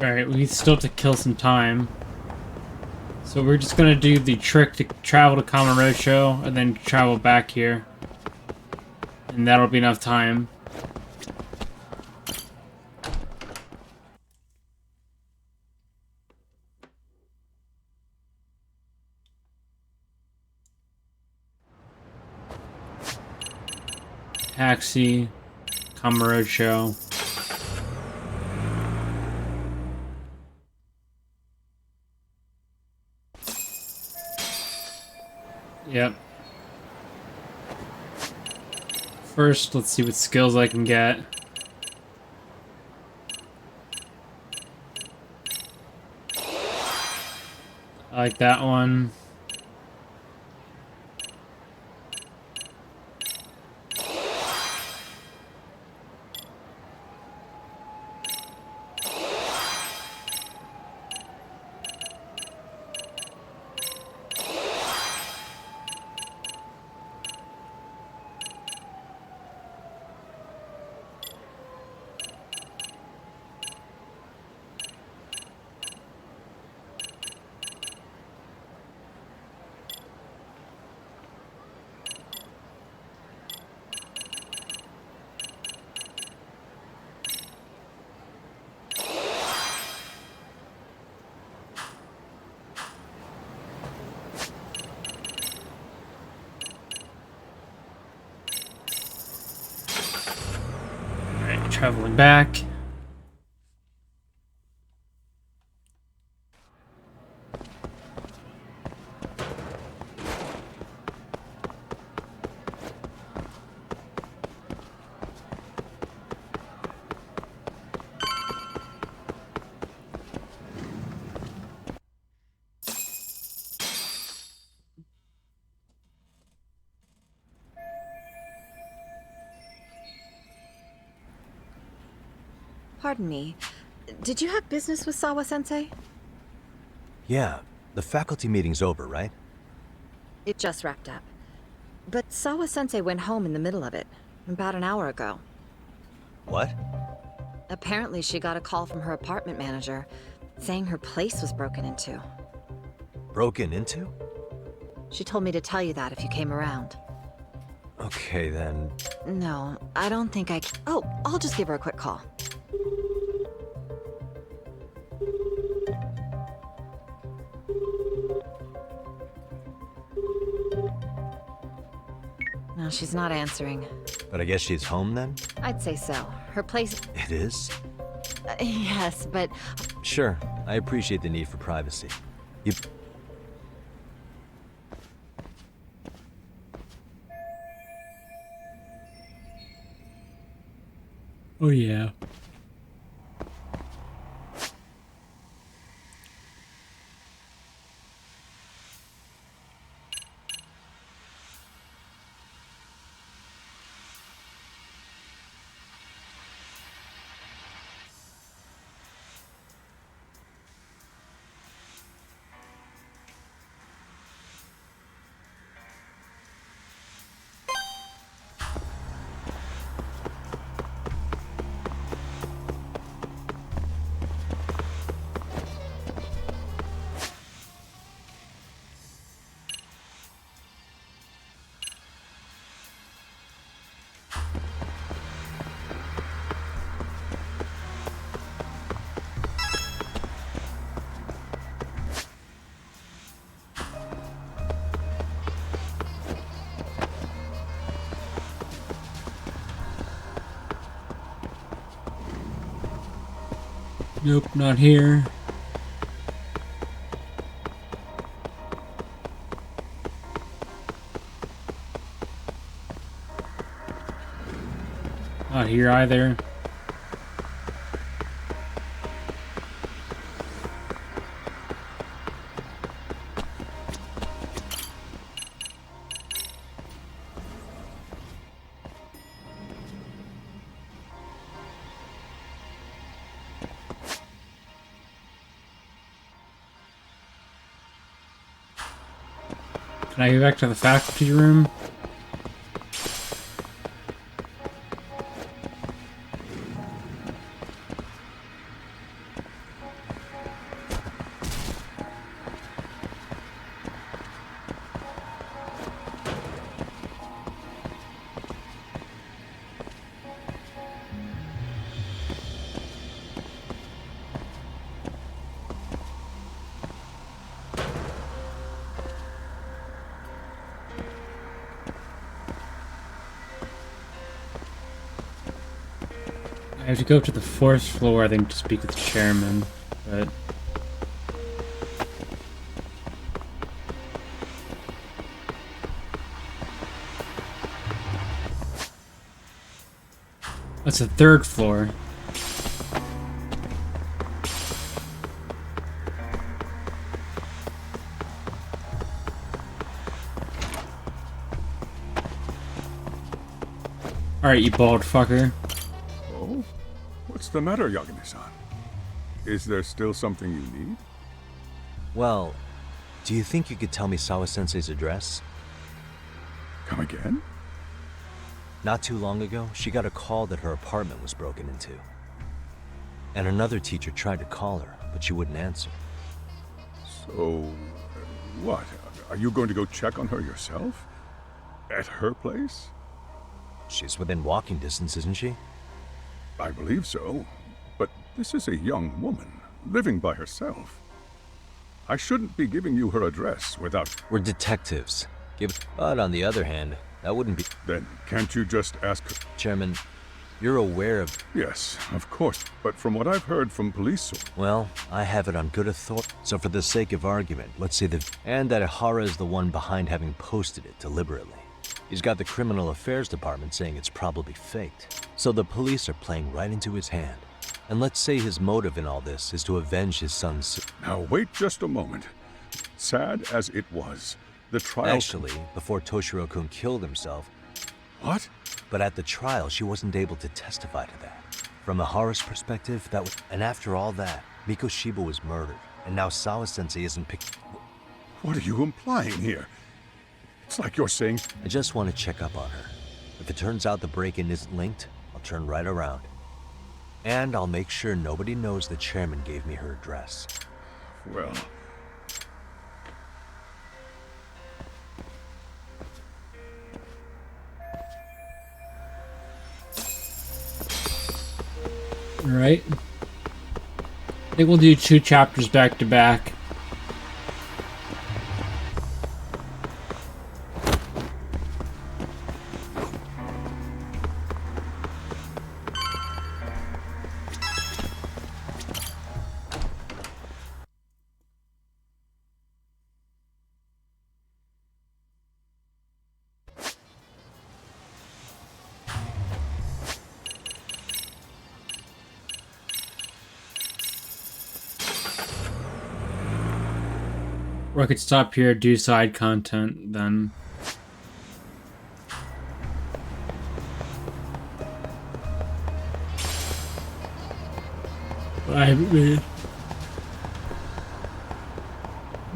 Alright, we still have to kill some time. So we're just gonna do the trick to travel to Kamurocho and then travel back here. And that'll be enough time. Taxi, Kamurocho. Yep. First, let's see what skills I can get. I like that one. Traveling back. Pardon me. Did you have business with Sawa-sensei? Yeah, the faculty meeting's over, right? It just wrapped up. But Sawa-sensei went home in the middle of it, about an hour ago. What? Apparently she got a call from her apartment manager, saying her place was broken into. Broken into? She told me to tell you that if you came around. Okay, then. No, I don't think I can. Oh, I'll just give her a quick call. No, she's not answering. But I guess she's home then? I'd say so. Her place... It is? Yes, but... Sure, I appreciate the need for privacy. You... Oh yeah. Nope, not here. Not here either. Can I go back to the faculty room? I have to go up to the 4th floor, I think, to speak with the chairman, but... That's the 3rd floor. Alright, you bald fucker. Oh? What's the matter, Yagami-san? Is there still something you need? Well, do you think you could tell me Sawa-sensei's address? Come again? Not too long ago, she got a call that her apartment was broken into. And another teacher tried to call her, but she wouldn't answer. So, what? Are you going to go check on her yourself? At her place? She's within walking distance, isn't she? I believe so. But this is a young woman, living by herself. I shouldn't be giving you her address without... We're detectives. But on the other hand, that wouldn't be... Then can't you just ask her... Chairman, You're aware of... Yes, of course. But from what I've heard from police... Well, I have it on good authority. So for the sake of argument, let's say that... And that Ihara is the one behind having posted it deliberately. He's got the criminal affairs department saying it's probably faked. So the police are playing right into his hand. And let's say his motive in all this is to avenge his son's... Now wait just a moment. Sad as it was, the trial... Actually, before Toshiro-kun killed himself... What? But at the trial, she wasn't able to testify to that. From Ihara's perspective, that was... And after all that, Mikoshiba was murdered. And now Sawa-sensei isn't picked... What are you implying here? It's like you're saying... I just want to check up on her. If it turns out the break-in isn't linked, I'll turn right around. And I'll make sure nobody knows the chairman gave me her address. Well... Alright. I think we'll do 2 chapters back to back. Or I could stop here, do side content, then... I haven't made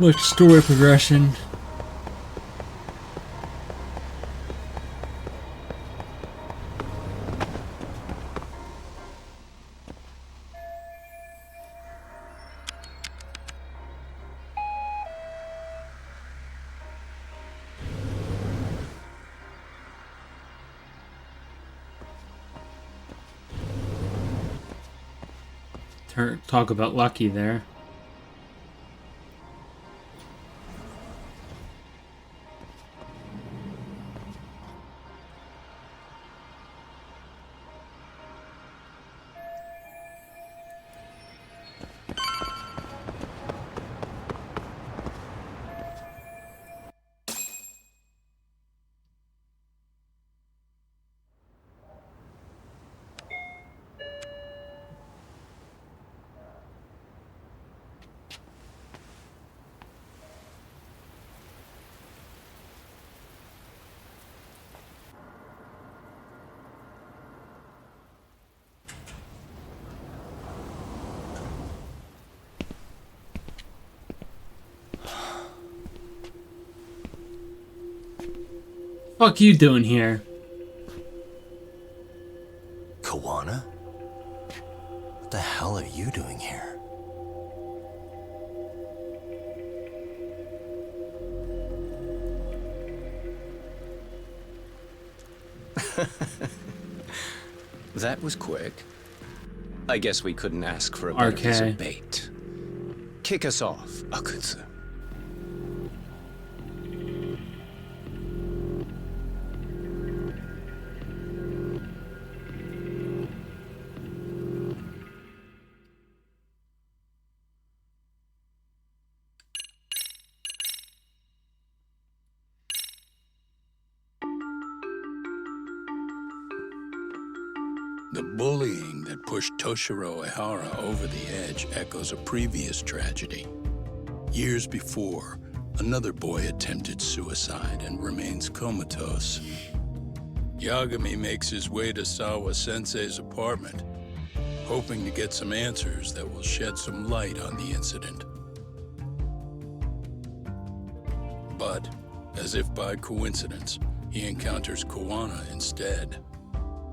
much story progression. Talk about lucky there. Fuck you doing here? Kawana? What the hell are you doing here? That was quick. I guess we couldn't ask for a better piece of bait. Kick us off, Akutsu. The bullying that pushed Toshiro Ihara over the edge echoes a previous tragedy. Years before, another boy attempted suicide and remains comatose. Yagami makes his way to Sawa-sensei's apartment, hoping to get some answers that will shed some light on the incident. But, as if by coincidence, he encounters Kawana instead.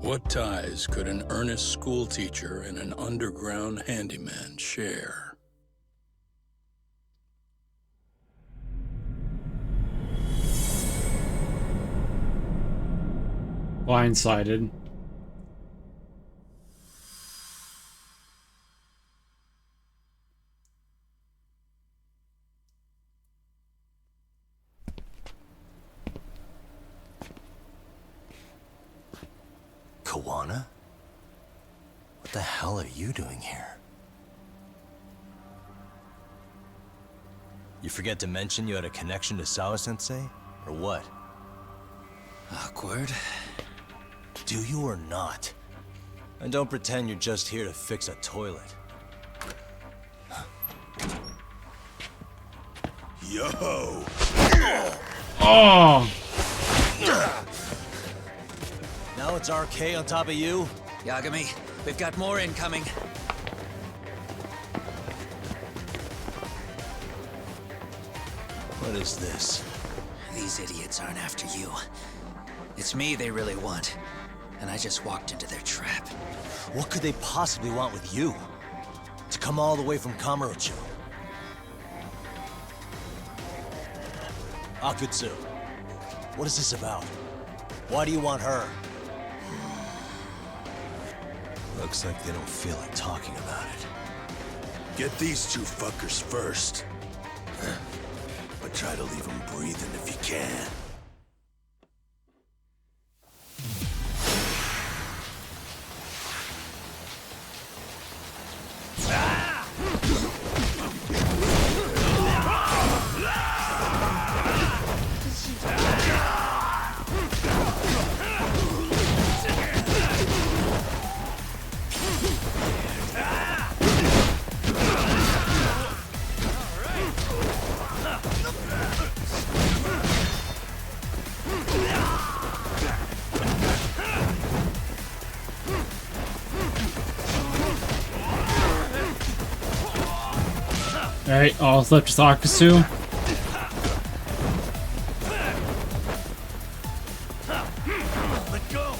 What ties could an earnest schoolteacher and an underground handyman share? Blindsided. Kawana? the hell are you doing here? You forget to mention you had a connection to Sawa-sensei? Or what? Awkward. Do you or not? And don't pretend you're just here to fix a toilet. Yo! Oh! Now it's RK on top of you? Yagami, we've got more incoming. What is this? These idiots aren't after you. It's me they really want. And I just walked into their trap. What could they possibly want with you? To come all the way from Kamurocho? Akutsu, what is this about? Why do you want her? Looks like they don't feel like talking about it. Get these two fuckers first. But try to leave them breathing if you can. Alright, all that's left is Akasu. Let go.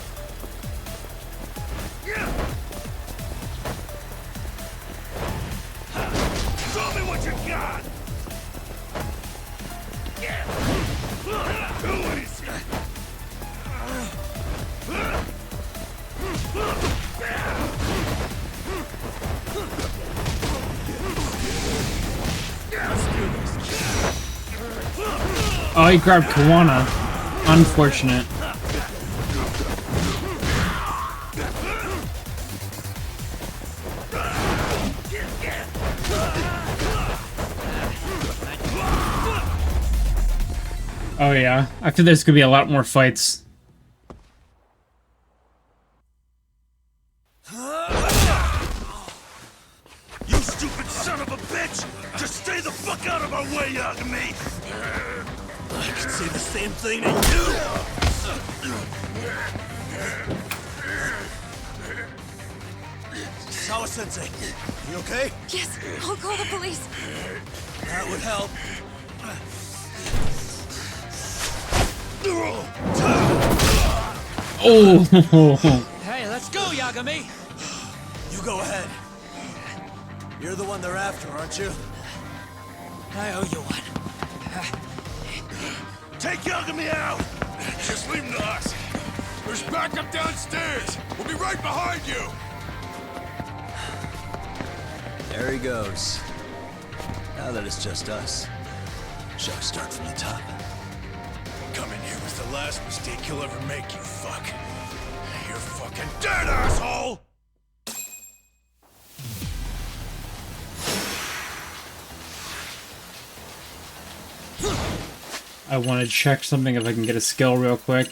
Show me what you got. Who is it? Oh, he grabbed Kawana. Unfortunate. Oh yeah, after this could be a lot more fights. You stupid son of a bitch! Just stay the fuck out of our way, Yagami! I could say the same thing to you! Sawa-sensei, you okay? Yes, I'll call the police. That would help. Oh! Hey, let's go, Yagami! You go ahead. You're the one they're after, aren't you? I owe you one. Take Yagami out! Just leave him to us. There's backup downstairs. We'll be right behind you. There he goes. Now that it's just us, shall we start from the top? Coming here was the last mistake you'll ever make, you fuck. You're fucking dead, asshole! I want to check something if I can get a skill real quick.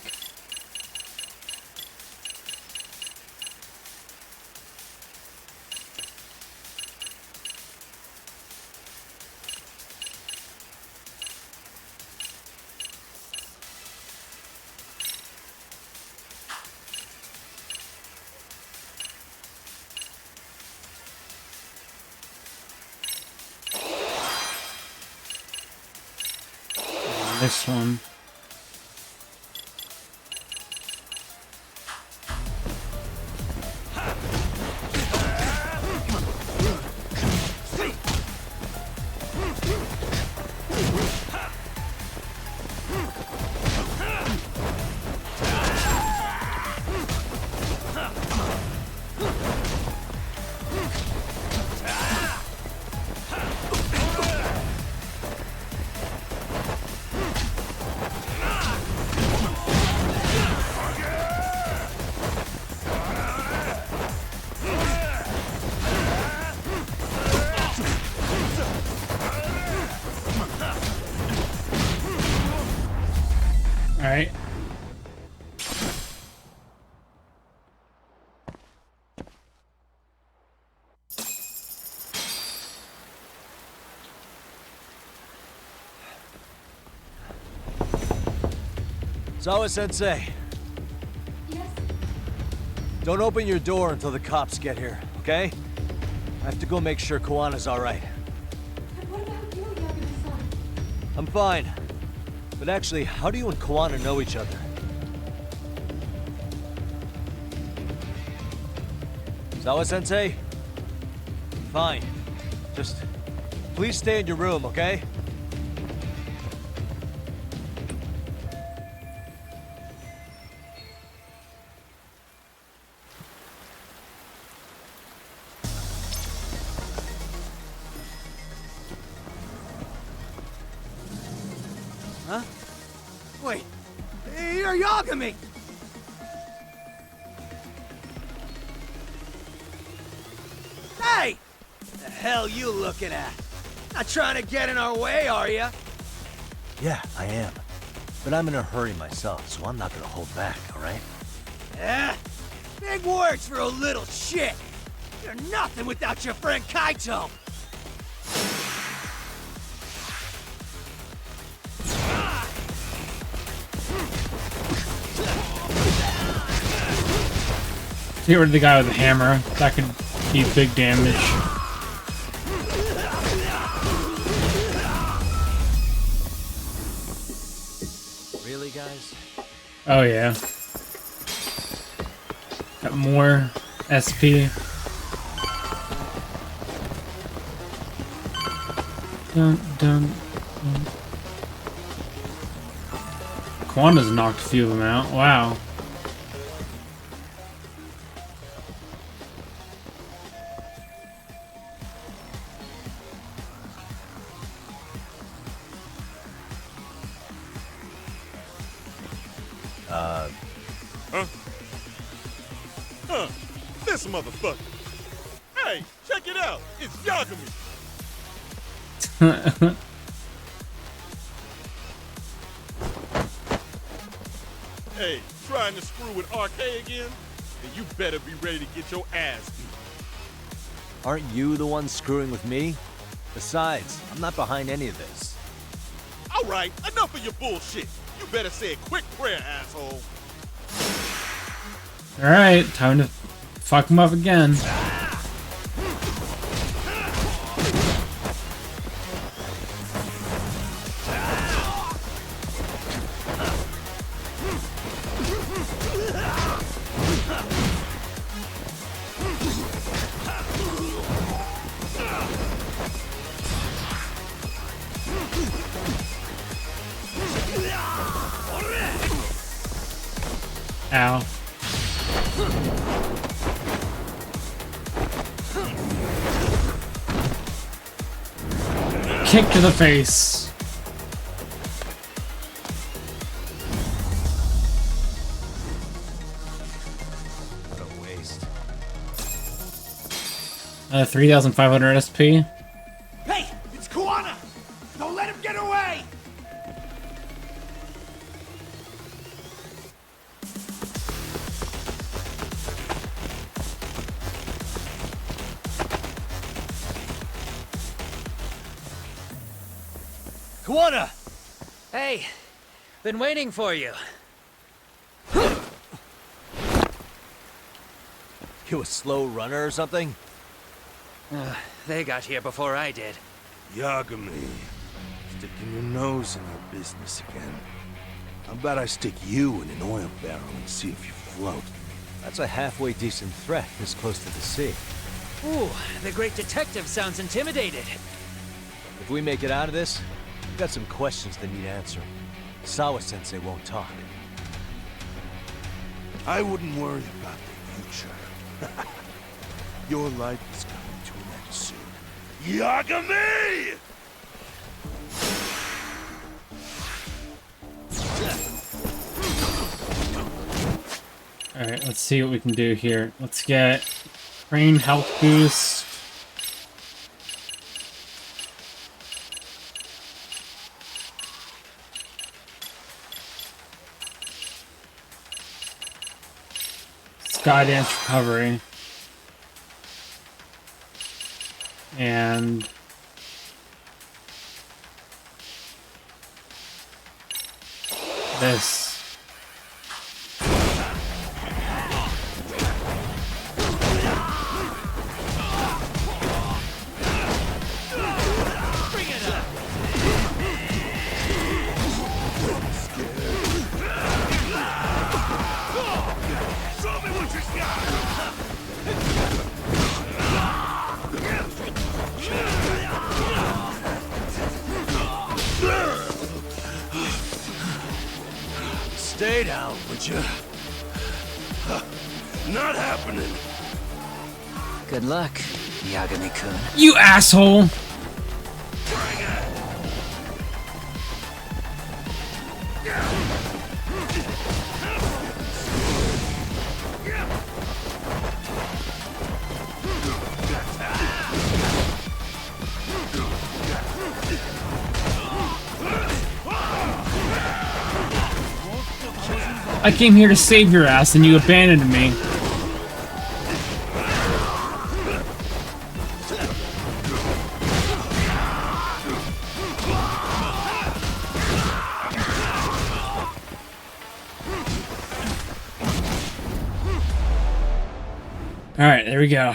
This one. Sawa-sensei. Yes? Don't open your door until the cops get here, okay? I have to go make sure Koana's alright. And what about you, Yagami-san? I'm fine. But actually, how do you and Koana know each other? Sawa-sensei? Fine. Just please stay in your room, okay? Huh? Wait, you're Yagami! Hey! The hell you looking at? Not trying to get in our way, are ya? Yeah, I am. But I'm in a hurry myself, so I'm not gonna hold back, alright? Yeah? Big words for a little shit! You're nothing without your friend Kaito! Get rid of the guy with the hammer. That could be big damage. Really, guys? Oh yeah. Got more SP. Dun dun dun. Quanda's knocked a few of them out. Wow. Huh. This motherfucker. Hey, check it out. It's Yagami. Hey, trying to screw with RK again? Then you better be ready to get your ass beat. Aren't you the one screwing with me? Besides, I'm not behind any of this. All right, enough of your bullshit. You better say a quick prayer, asshole. Alright, time to fuck him up again. Ow. Kick to the face. What a waste. 3,500 SP. Hey, it's Koana! Don't let him get away! Koana! Hey, been waiting for you. You a slow runner or something? They got here before I did. Yagami, sticking your nose in our business again. How about I stick you in an oil barrel and see if you float? That's a halfway decent threat this close to the sea. Ooh, the great detective sounds intimidated. If we make it out of this, we've got some questions that need answering. Sawa-sensei won't talk. I wouldn't worry about the future. Your life is coming to an end soon. Yagami! Alright, let's see what we can do here. Let's get brain health boost. Skydance recovery. And this. down, would you? Not happening. Good luck, Yagami-kun. You asshole! I came here to save your ass and you abandoned me. Alright, there we go.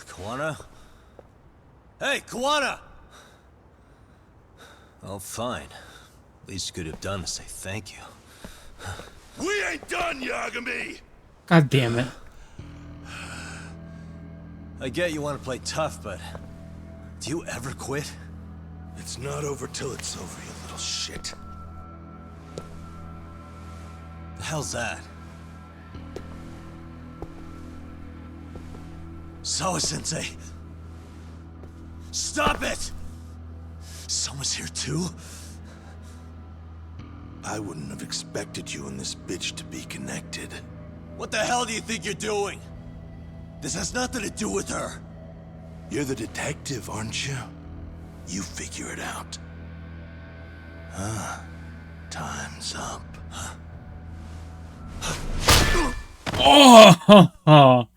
Kawana? Hey, Kawana! Oh, fine. Least you could have done is say thank you. We ain't done, Yagami! God damn it. I get you want to play tough, but do you ever quit? It's not over till it's over, you little shit. The hell's that? Sawa-sensei! Stop it! Someone's here too? I wouldn't have expected you and this bitch to be connected. What the hell do you think you're doing? This has nothing to do with her. You're the detective, aren't you? You figure it out. Huh? Time's up. Oh!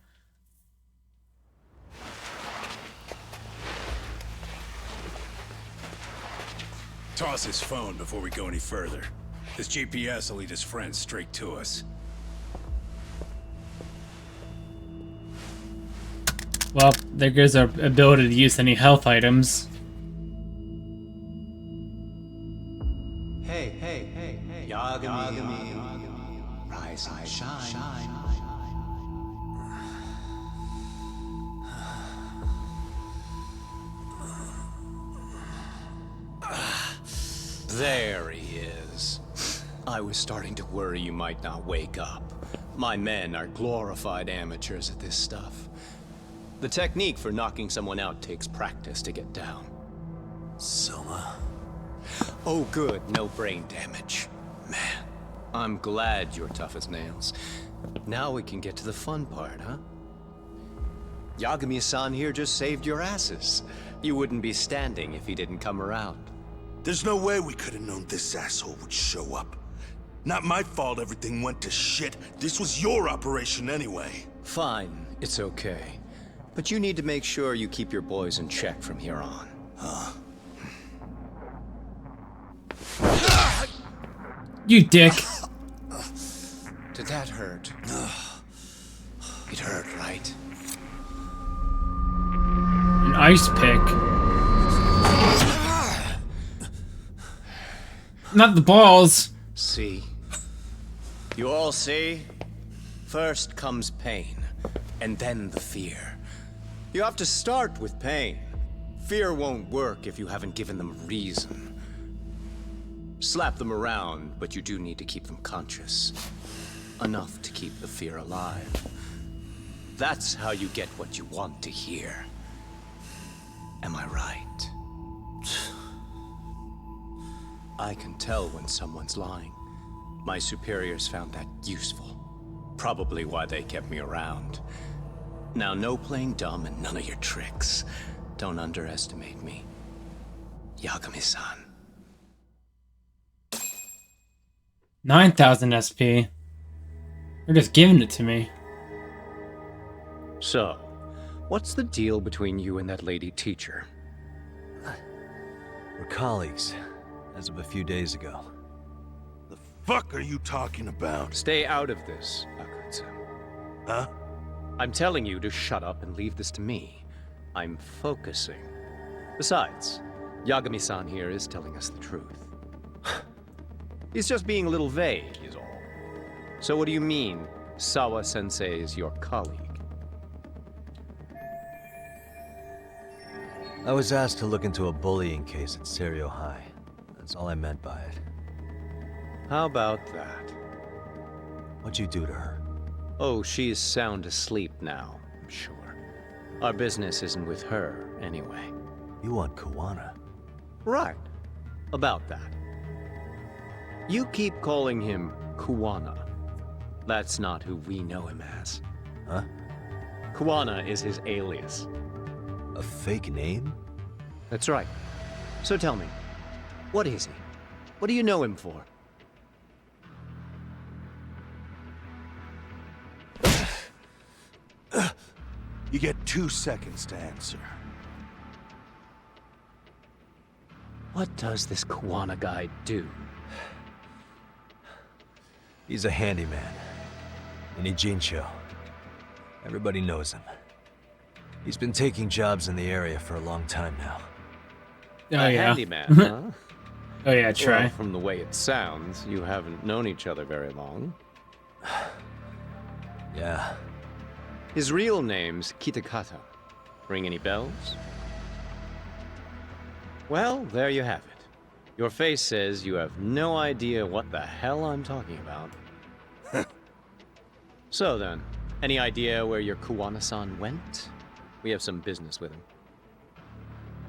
Toss his phone before we go any further. This GPS will lead his friends straight to us. Well, there goes our ability to use any health items. Hey, hey, hey, hey. Yagami. Rise and shine. There he is. I was starting to worry you might not wake up. My men are glorified amateurs at this stuff. The technique for knocking someone out takes practice to get down. Soma? Oh good, no brain damage. Man, I'm glad you're tough as nails. Now we can get to the fun part, huh? Yagami-san here just saved your asses. You wouldn't be standing if he didn't come around. There's no way we could have known this asshole would show up. Not my fault everything went to shit. This was your operation anyway. Fine, it's okay. But you need to make sure you keep your boys in check from here on. Huh? You dick. Did that hurt? It hurt, right? An ice pick. Not the balls. See? You all see? First comes pain, and then the fear. You have to start with pain. Fear won't work if you haven't given them a reason. Slap them around, but you do need to keep them conscious. Enough to keep the fear alive. That's how you get what you want to hear. Am I right? I can tell when someone's lying. My superiors found that useful. Probably why they kept me around. Now, no playing dumb and none of your tricks. Don't underestimate me. Yagami-san. 9,000 SP. They're just giving it to me. So, what's the deal between you and that lady teacher? We're colleagues, as of a few days ago. The fuck are you talking about? Stay out of this, Akutsu. Huh? I'm telling you to shut up and leave this to me. I'm focusing. Besides, Yagami-san here is telling us the truth. He's just being a little vague, is all. So what do you mean, Sawa-sensei is your colleague. I was asked to look into a bullying case at Serio High. That's all I meant by it. How about that? What'd you do to her? Oh, she's sound asleep now, I'm sure. Our business isn't with her, anyway. You want Kawana? Right. About that. You keep calling him Kawana. That's not who we know him as. Huh? Kawana is his alias. A fake name? That's right. So tell me, what is he? What do you know him for? You get 2 seconds to answer. What does this Kawana guy do? He's a handyman. In Ijincho. Everybody knows him. He's been taking jobs in the area for a long time now. Oh, a yeah. handyman, huh? Oh, yeah, try. Well, from the way it sounds, you haven't known each other very long. Yeah. His real name's Kitakata. Ring any bells? Well, there you have it. Your face says you have no idea what the hell I'm talking about. So then, any idea where your Kawana-san went? We have some business with him.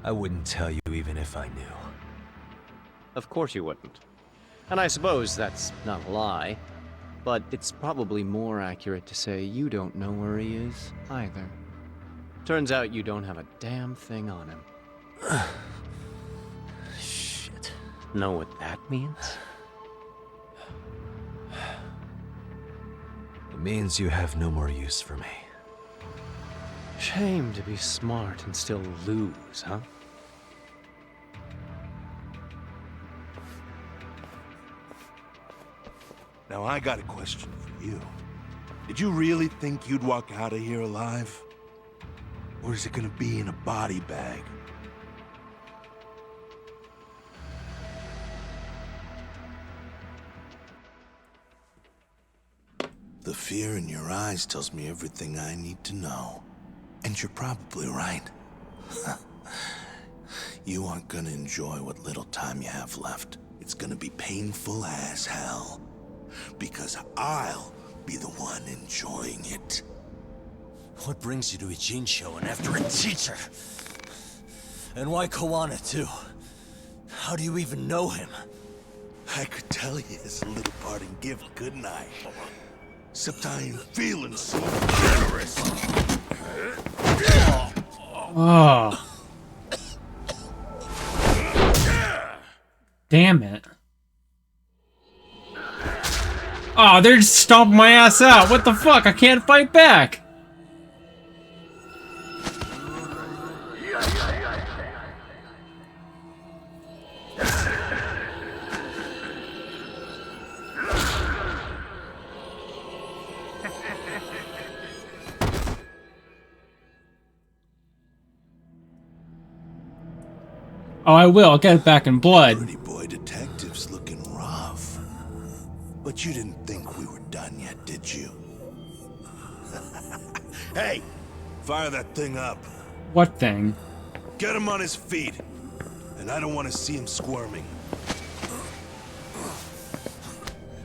I wouldn't tell you even if I knew. Of course you wouldn't. And I suppose that's not a lie. But it's probably more accurate to say you don't know where he is, either. Turns out you don't have a damn thing on him. Shit. Know what that means? It means you have no more use for me. Shame to be smart and still lose, huh? Now I got a question for you. Did you really think you'd walk out of here alive? Or is it gonna be in a body bag? The fear in your eyes tells me everything I need to know. And you're probably right. You aren't gonna enjoy what little time you have left. It's gonna be painful as hell. Because I'll be the one enjoying it. What brings you to Ijincho and after a teacher? And why Kawana, too? How do you even know him? I could tell you as a little parting gift, couldn't I? Except I ain't feeling so generous. Oh. Damn it. Oh, they're just stomping my ass out. What the fuck? I can't fight back. Oh, I will. I'll get it back in blood. Pretty boy detective's looking rough. But you didn't think we were done yet, did you? Hey! Fire that thing up. What thing? Get him on his feet. And I don't want to see him squirming.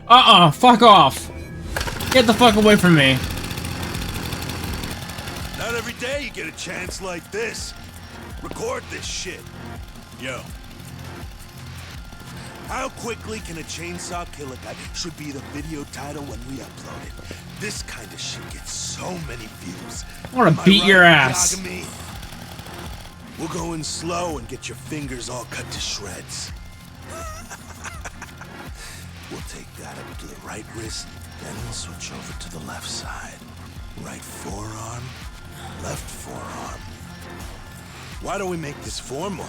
Fuck off. Get the fuck away from me. Not every day you get a chance like this. Record this shit. Yo. How quickly can a chainsaw kill a guy should be the video title when we upload it. This kind of shit gets so many views. I want to beat your ass. Yagami? We'll go in slow and get your fingers all cut to shreds. We'll take that up to the right wrist, then we'll switch over to the left side. Right forearm, left forearm. Why don't we make this formal?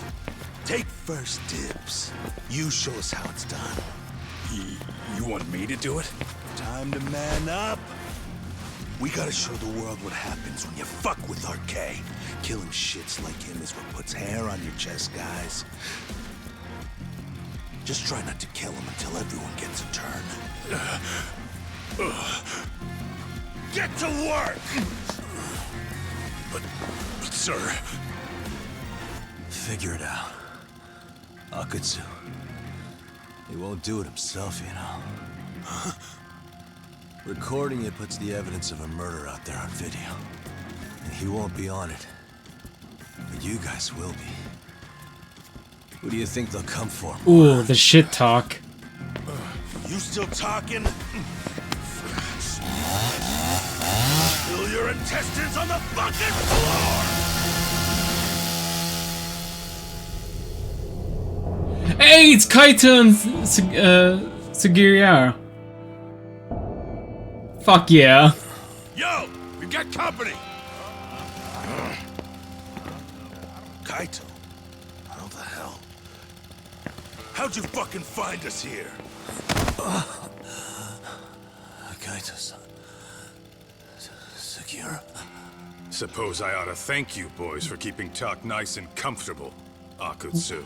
Take first dibs. You show us how it's done. You want me to do it? Time to man up. We gotta show the world what happens when you fuck with RK. Killing shits like him is what puts hair on your chest, guys. Just try not to kill him until everyone gets a turn. Get to work! But sir... Figure it out. Akutsu. He won't do it himself, you know. Recording it puts the evidence of a murder out there on video. And he won't be on it. But you guys will be. Who do you think they'll come for? Ooh, the shit talk. You still talking? Spill your intestines on the fucking floor! Hey, it's Kaito and Sugiura. Fuck yeah. Yo, we got company! Kaito? How the hell? How'd you fucking find us here? Kaito-san. Sugiura. Suppose I ought to thank you boys for keeping talk nice and comfortable, Akutsu.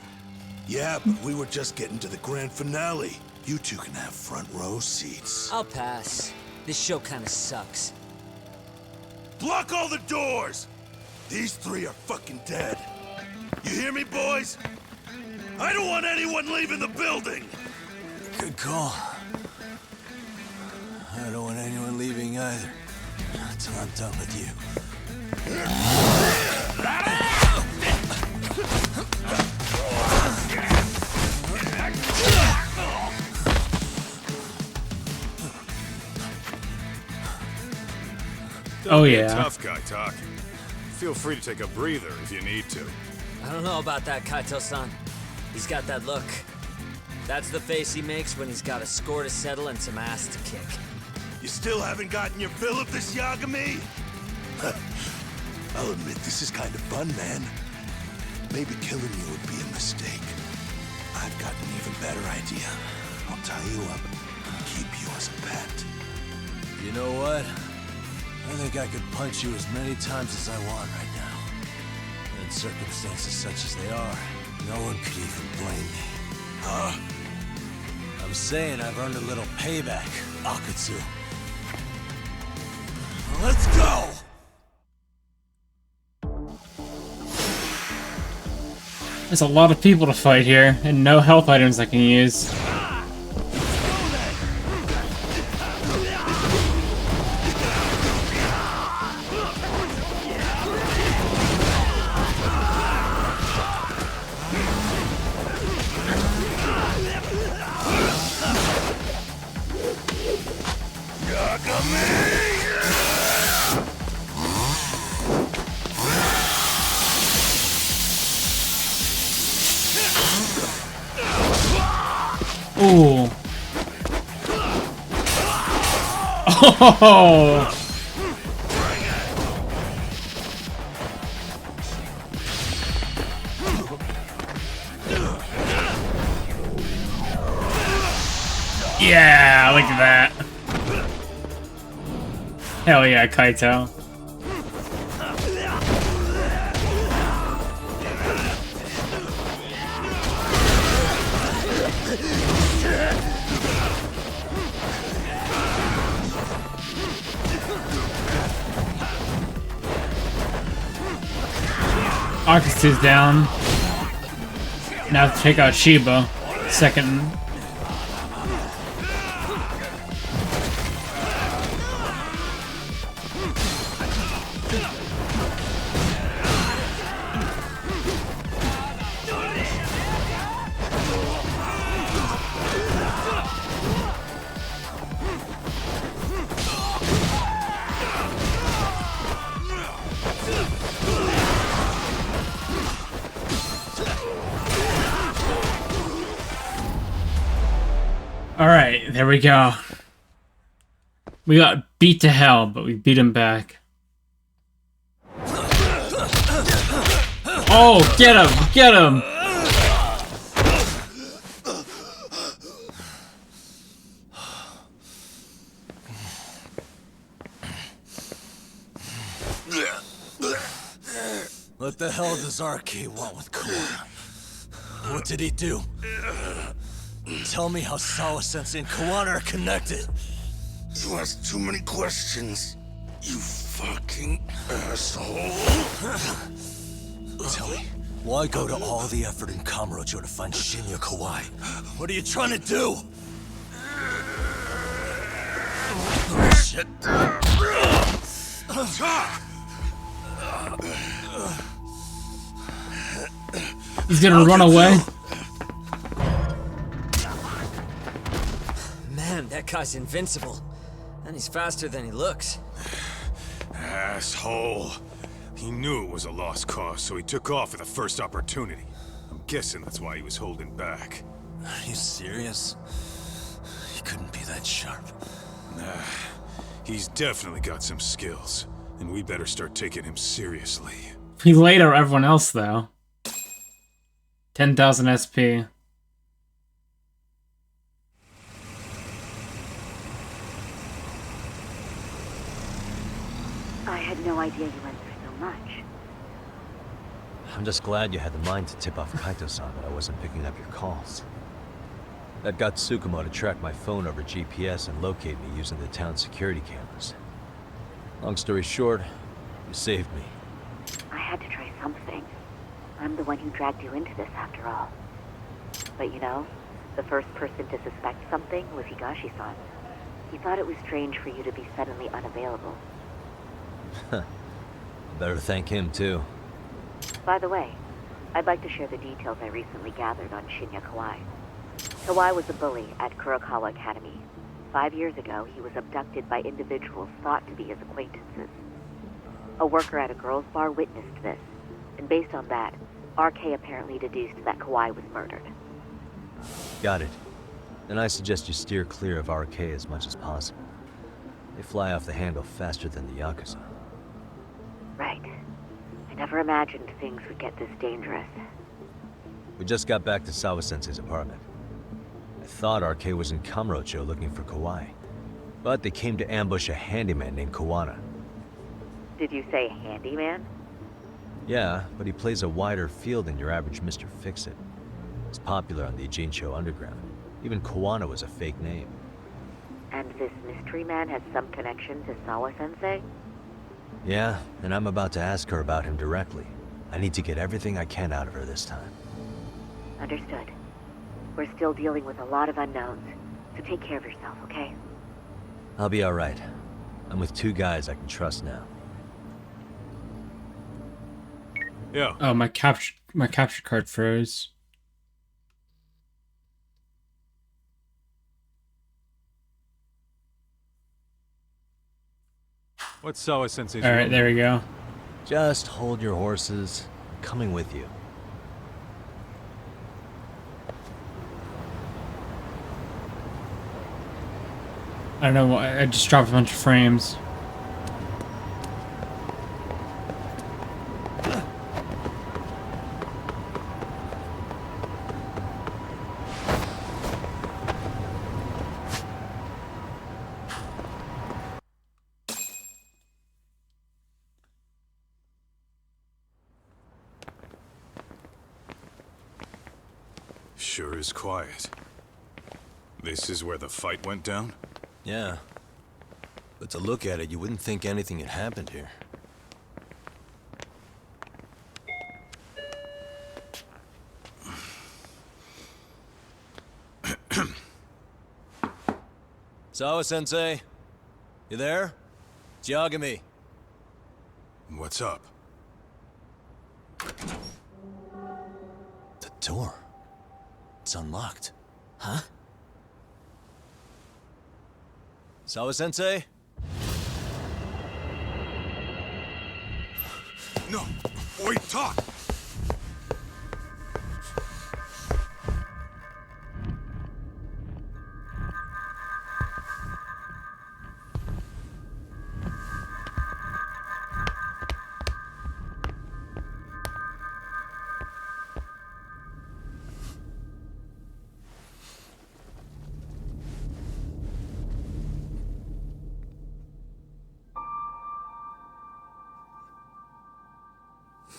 Yeah, but we were just getting to the grand finale. You two can have front row seats. I'll pass. This show kinda sucks. Block all the doors! These three are fucking dead. You hear me, boys? I don't want anyone leaving the building! Good call. I don't want anyone leaving either. Until I'm done with you. Oh yeah. Tough guy talk. Feel free to take a breather if you need to. I don't know about that, Kaito-san. He's got that look. That's the face he makes when he's got a score to settle and some ass to kick. You still haven't gotten your fill of this, Yagami? I'll admit this is kind of fun, man. Maybe killing you would be a mistake. I've got an even better idea. I'll tie you up and keep you as a pet. You know what? I think I could punch you as many times as I want right now. In circumstances such as they are, no one could even blame me. Huh? I'm saying I've earned a little payback, Akutsu. Let's go! There's a lot of people to fight here, and no health items I can use. Ooh. Oh. Yeah, look at that. Hell yeah, Kaito. Akutsu's down. Now to take out Shiba. Second. Alright, there we go. We got beat to hell, but we beat him back. Oh, get him! Get him! What the hell does RK want with Kawa? What did he do? Tell me how Sawa-sensei and Kawana are connected. You ask too many questions. You fucking asshole. Tell me, why go to all the effort in Kamurocho to find Shinya Kawai? What are you trying to do? Shit. He's gonna run away. Man, that guy's invincible. And he's faster than he looks. Asshole. He knew it was a lost cause, so he took off at the first opportunity. I'm guessing that's why he was holding back. Are you serious? He couldn't be that sharp. Nah, he's definitely got some skills, and we better start taking him seriously. He laid out everyone else though. 10,000 SP. I had no idea you went through so much. I'm just glad you had the mind to tip off Kaito-san that I wasn't picking up your calls. That got Tsukumo to track my phone over GPS and locate me using the town's security cameras. Long story short, you saved me. I had to try something. I'm the one who dragged you into this after all. But you know, the first person to suspect something was Higashi-san. He thought it was strange for you to be suddenly unavailable. Better thank him too. By the way, I'd like to share the details I recently gathered on Shinya Kawai. Kawai was a bully at Kurokawa Academy. 5 years ago, he was abducted by individuals thought to be his acquaintances. A worker at a girls' bar witnessed this, and based on that, RK apparently deduced that Kawai was murdered. Got it. Then I suggest you steer clear of RK as much as possible. They fly off the handle faster than the Yakuza. Right. I never imagined things would get this dangerous. We just got back to Sawa-sensei's apartment. I thought RK was in Kamurocho looking for Kawai, but they came to ambush a handyman named Kawana. Did you say handyman? Yeah, but he plays a wider field than your average Mr. Fix-It. He's popular on the Ijincho underground. Even Kawana was a fake name. And this mystery man has some connection to Sawa-sensei? Yeah, and I'm about to ask her about him directly. I need to get everything I can out of her this time. Understood. We're still dealing with a lot of unknowns, so take care of yourself, okay? I'll be alright. I'm with 2 guys I can trust now. Yeah. Oh, my capture card froze. What's Sawa-sensei's All right, there we go. Just hold your horses. I'm coming with you. I don't know why, I just dropped a bunch of frames. Sure is quiet. This is where the fight went down? Yeah. But to look at it, you wouldn't think anything had happened here. Sawa-sensei? You there? It's Yagami. What's up? The door. It's unlocked. Huh? Sawa-sensei? No! Wait, talk!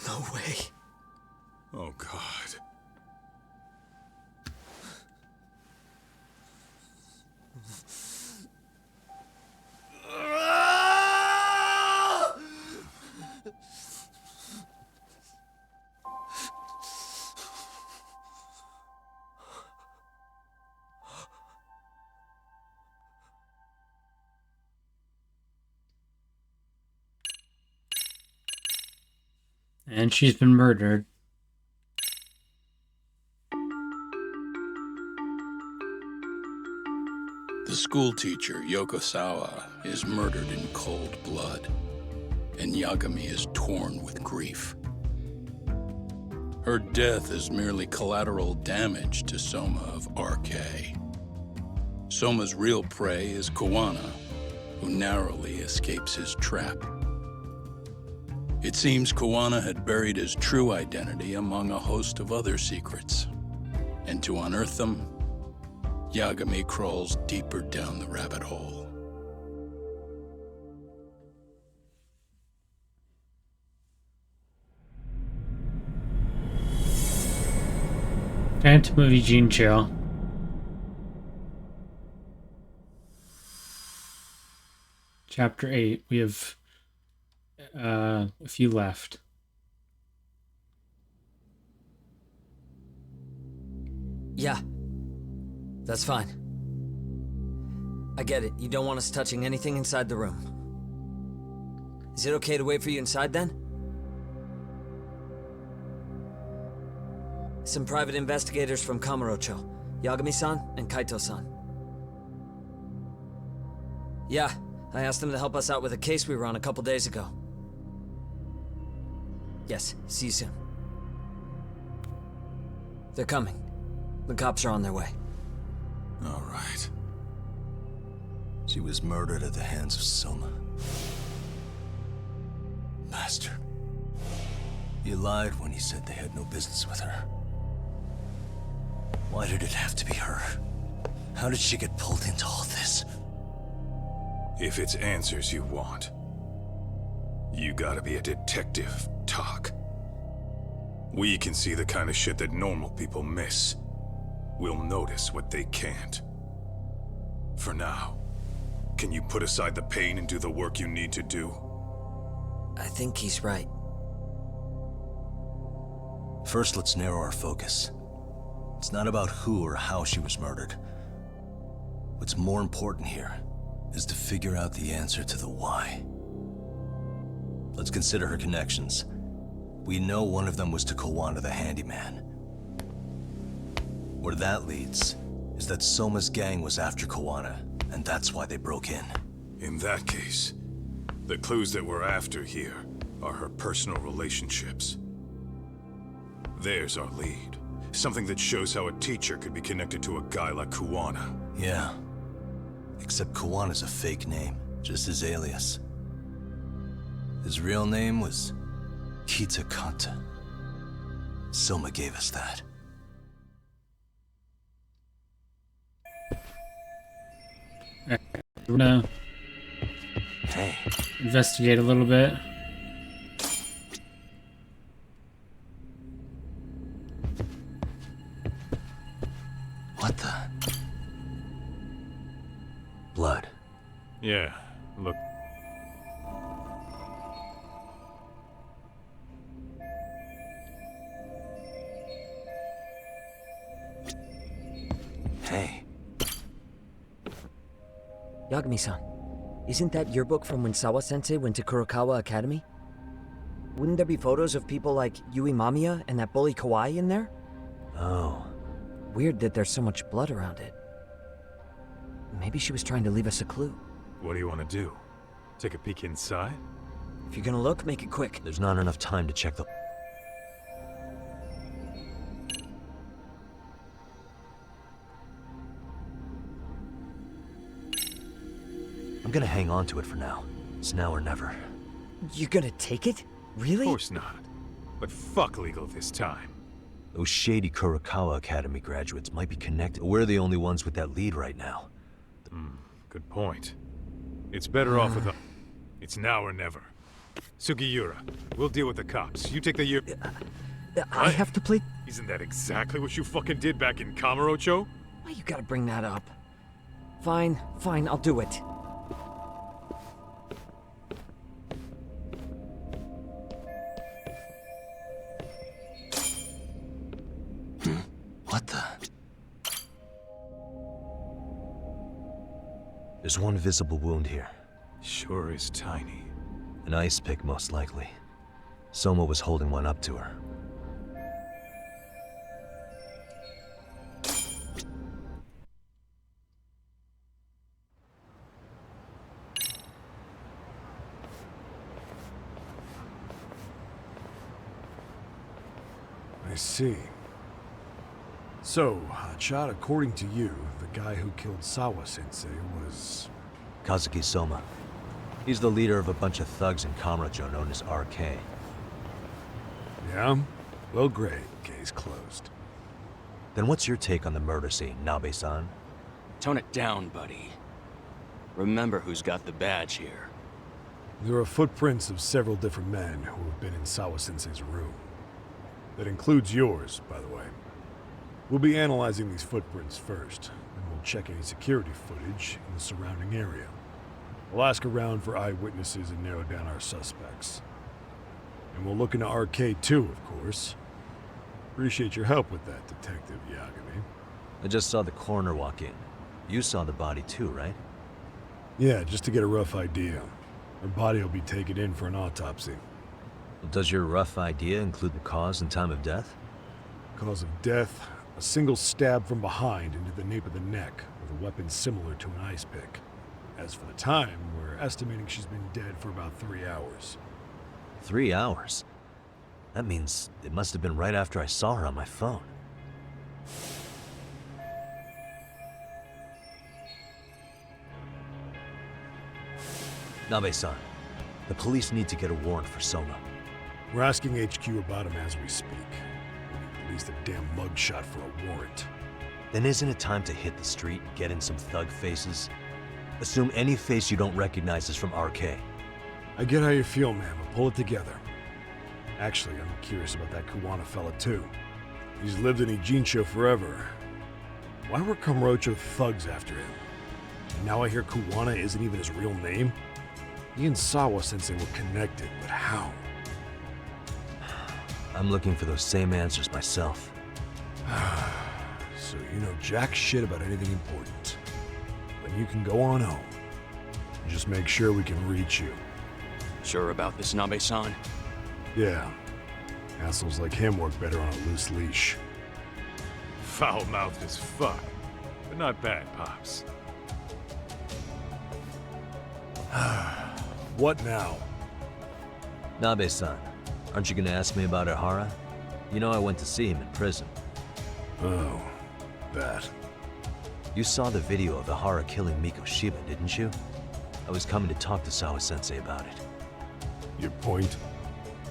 No way. Oh, God. And she's been murdered. The schoolteacher, Yokosawa, is murdered in cold blood, and Yagami is torn with grief. Her death is merely collateral damage to Soma of RK. Soma's real prey is Kawana, who narrowly escapes his trap. It seems Kawana had buried his true identity among a host of other secrets, and to unearth them, Yagami crawls deeper down the rabbit hole. Phantom movie Gene Chill. Chapter 8. We have a few left. Yeah. That's fine. I get it. You don't want us touching anything inside the room. Is it okay to wait for you inside then? Some private investigators from Kamurocho. Yagami-san and Kaito-san. Yeah, I asked them to help us out with a case we were on a couple days ago. Yes, see you soon. They're coming. The cops are on their way. All right. She was murdered at the hands of Soma. Bastard. You lied when you said they had no business with her. Why did it have to be her? How did she get pulled into all this? If it's answers you want, you gotta be a detective, Talk. We can see the kind of shit that normal people miss. We'll notice what they can't. For now, can you put aside the pain and do the work you need to do? I think he's right. First, let's narrow our focus. It's not about who or how she was murdered. What's more important here is to figure out the answer to the why. Let's consider her connections. We know one of them was to Kawana the handyman. Where that leads is that Soma's gang was after Kawana, and that's why they broke in. In that case, the clues that we're after here are her personal relationships. There's our lead. Something that shows how a teacher could be connected to a guy like Kawana. Yeah. Except Kawana's a fake name, just his alias. His real name was Kitakata. Soma gave us that. We're gonna investigate a little bit. What the? Blood. Yeah, look. Hey. Yagami-san, isn't that your book from when Sawa-sensei went to Kurokawa Academy? Wouldn't there be photos of people like Yui Mamiya and that bully Kawaii in there? Oh. Weird that there's so much blood around it. Maybe she was trying to leave us a clue. What do you want to do? Take a peek inside? If you're gonna look, make it quick. There's not enough time to check the... I'm gonna hang on to it for now. It's now or never. You're gonna take it? Really? Of course not. But fuck legal this time. Those shady Kurokawa Academy graduates might be connected. We're the only ones with that lead right now. Good point. It's better off with a... It's now or never. Sugiura, we'll deal with the cops. You take the year... I have to play... Isn't that exactly what you fucking did back in Kamurocho? Why you gotta bring that up? Fine, fine, I'll do it. What the? There's one visible wound here. Sure is tiny. An ice pick, most likely. Soma was holding one up to her. I see. So, Hotshot, according to you, the guy who killed Sawa-sensei was... Kazuki Soma. He's the leader of a bunch of thugs in Kamurocho known as RK. Yeah? Well, great. Case closed. Then what's your take on the murder scene, Nabe-san? Tone it down, buddy. Remember who's got the badge here. There are footprints of several different men who have been in Sawa-sensei's room. That includes yours, by the way. We'll be analyzing these footprints first, and we'll check any security footage in the surrounding area. We'll ask around for eyewitnesses and narrow down our suspects. And we'll look into RK too, of course. Appreciate your help with that, Detective Yagami. I just saw the coroner walk in. You saw the body too, right? Yeah, just to get a rough idea. Her body will be taken in for an autopsy. Does your rough idea include the cause and time of death? Cause of death, a single stab from behind into the nape of the neck with a weapon similar to an ice pick. As for the time, we're estimating she's been dead for about 3 hours. 3 hours? That means it must have been right after I saw her on my phone. Nabe-san, the police need to get a warrant for Soma. We're asking HQ about him as we speak. We need at least a damn mugshot for a warrant. Then isn't it time to hit the street, get in some thug faces? Assume any face you don't recognize is from RK. I get how you feel, man, but pull it together. Actually, I'm curious about that Kuwana fella, too. He's lived in Ijincho forever. Why were Kamurocho thugs after him? And now I hear Kuwana isn't even his real name? He and Sawa-sensei were connected, but how? I'm looking for those same answers myself. So you know jack shit about anything important. Then you can go on home. Just make sure we can reach you. Sure about this, Nabe-san? Yeah. Assholes like him work better on a loose leash. Foul-mouthed as fuck, but not bad, Pops. What now? Nabe-san, aren't you gonna ask me about Ihara? You know I went to see him in prison. Oh, that. You saw the video of Ihara killing Miko Shiba, didn't you? I was coming to talk to Sawa-sensei about it. Your point?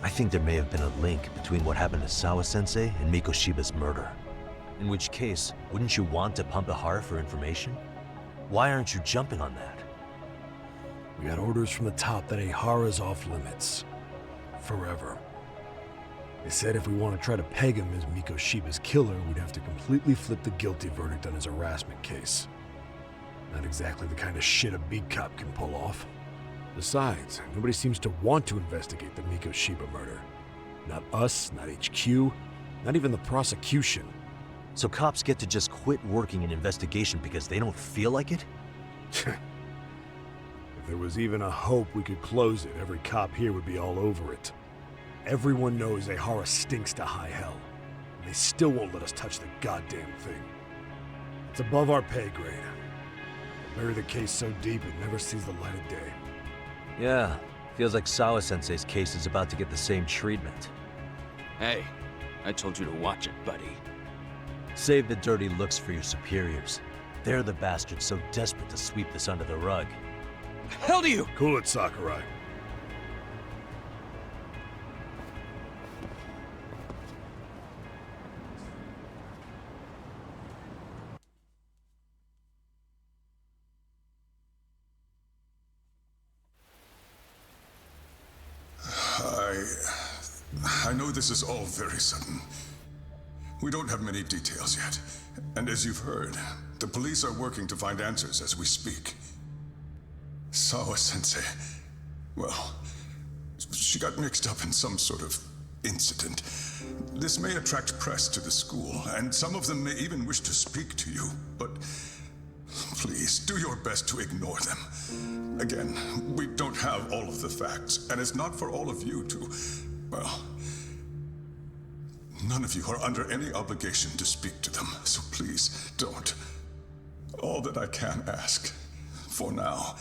I think there may have been a link between what happened to Sawa-sensei and Miko Shiba's murder. In which case, wouldn't you want to pump Ihara for information? Why aren't you jumping on that? We got orders from the top that Ihara's off limits. Forever. They said if we want to try to peg him as Miko Shiba's killer, we'd have to completely flip the guilty verdict on his harassment case. Not exactly the kind of shit a beat cop can pull off. Besides, nobody seems to want to investigate the Miko Shiba murder. Not us, not HQ, not even the prosecution. So cops get to just quit working an investigation because they don't feel like it? If there was even a hope we could close it, every cop here would be all over it. Everyone knows Ihara stinks to high hell, and they still won't let us touch the goddamn thing. It's above our pay grade. Bury the case so deep it never sees the light of day. Yeah, feels like Sawa-sensei's case is about to get the same treatment. Hey, I told you to watch it, buddy. Save the dirty looks for your superiors. They're the bastards so desperate to sweep this under the rug. Hell do you? Cool it, Sakurai. I know this is all very sudden. We don't have many details yet. And as you've heard, the police are working to find answers as we speak. Sawa-sensei, well, she got mixed up in some sort of incident. This may attract press to the school, and some of them may even wish to speak to you, but please, do your best to ignore them. Again, we don't have all of the facts, and it's not for all of you to Well, none of you are under any obligation to speak to them, so please don't. All that I can ask, for now,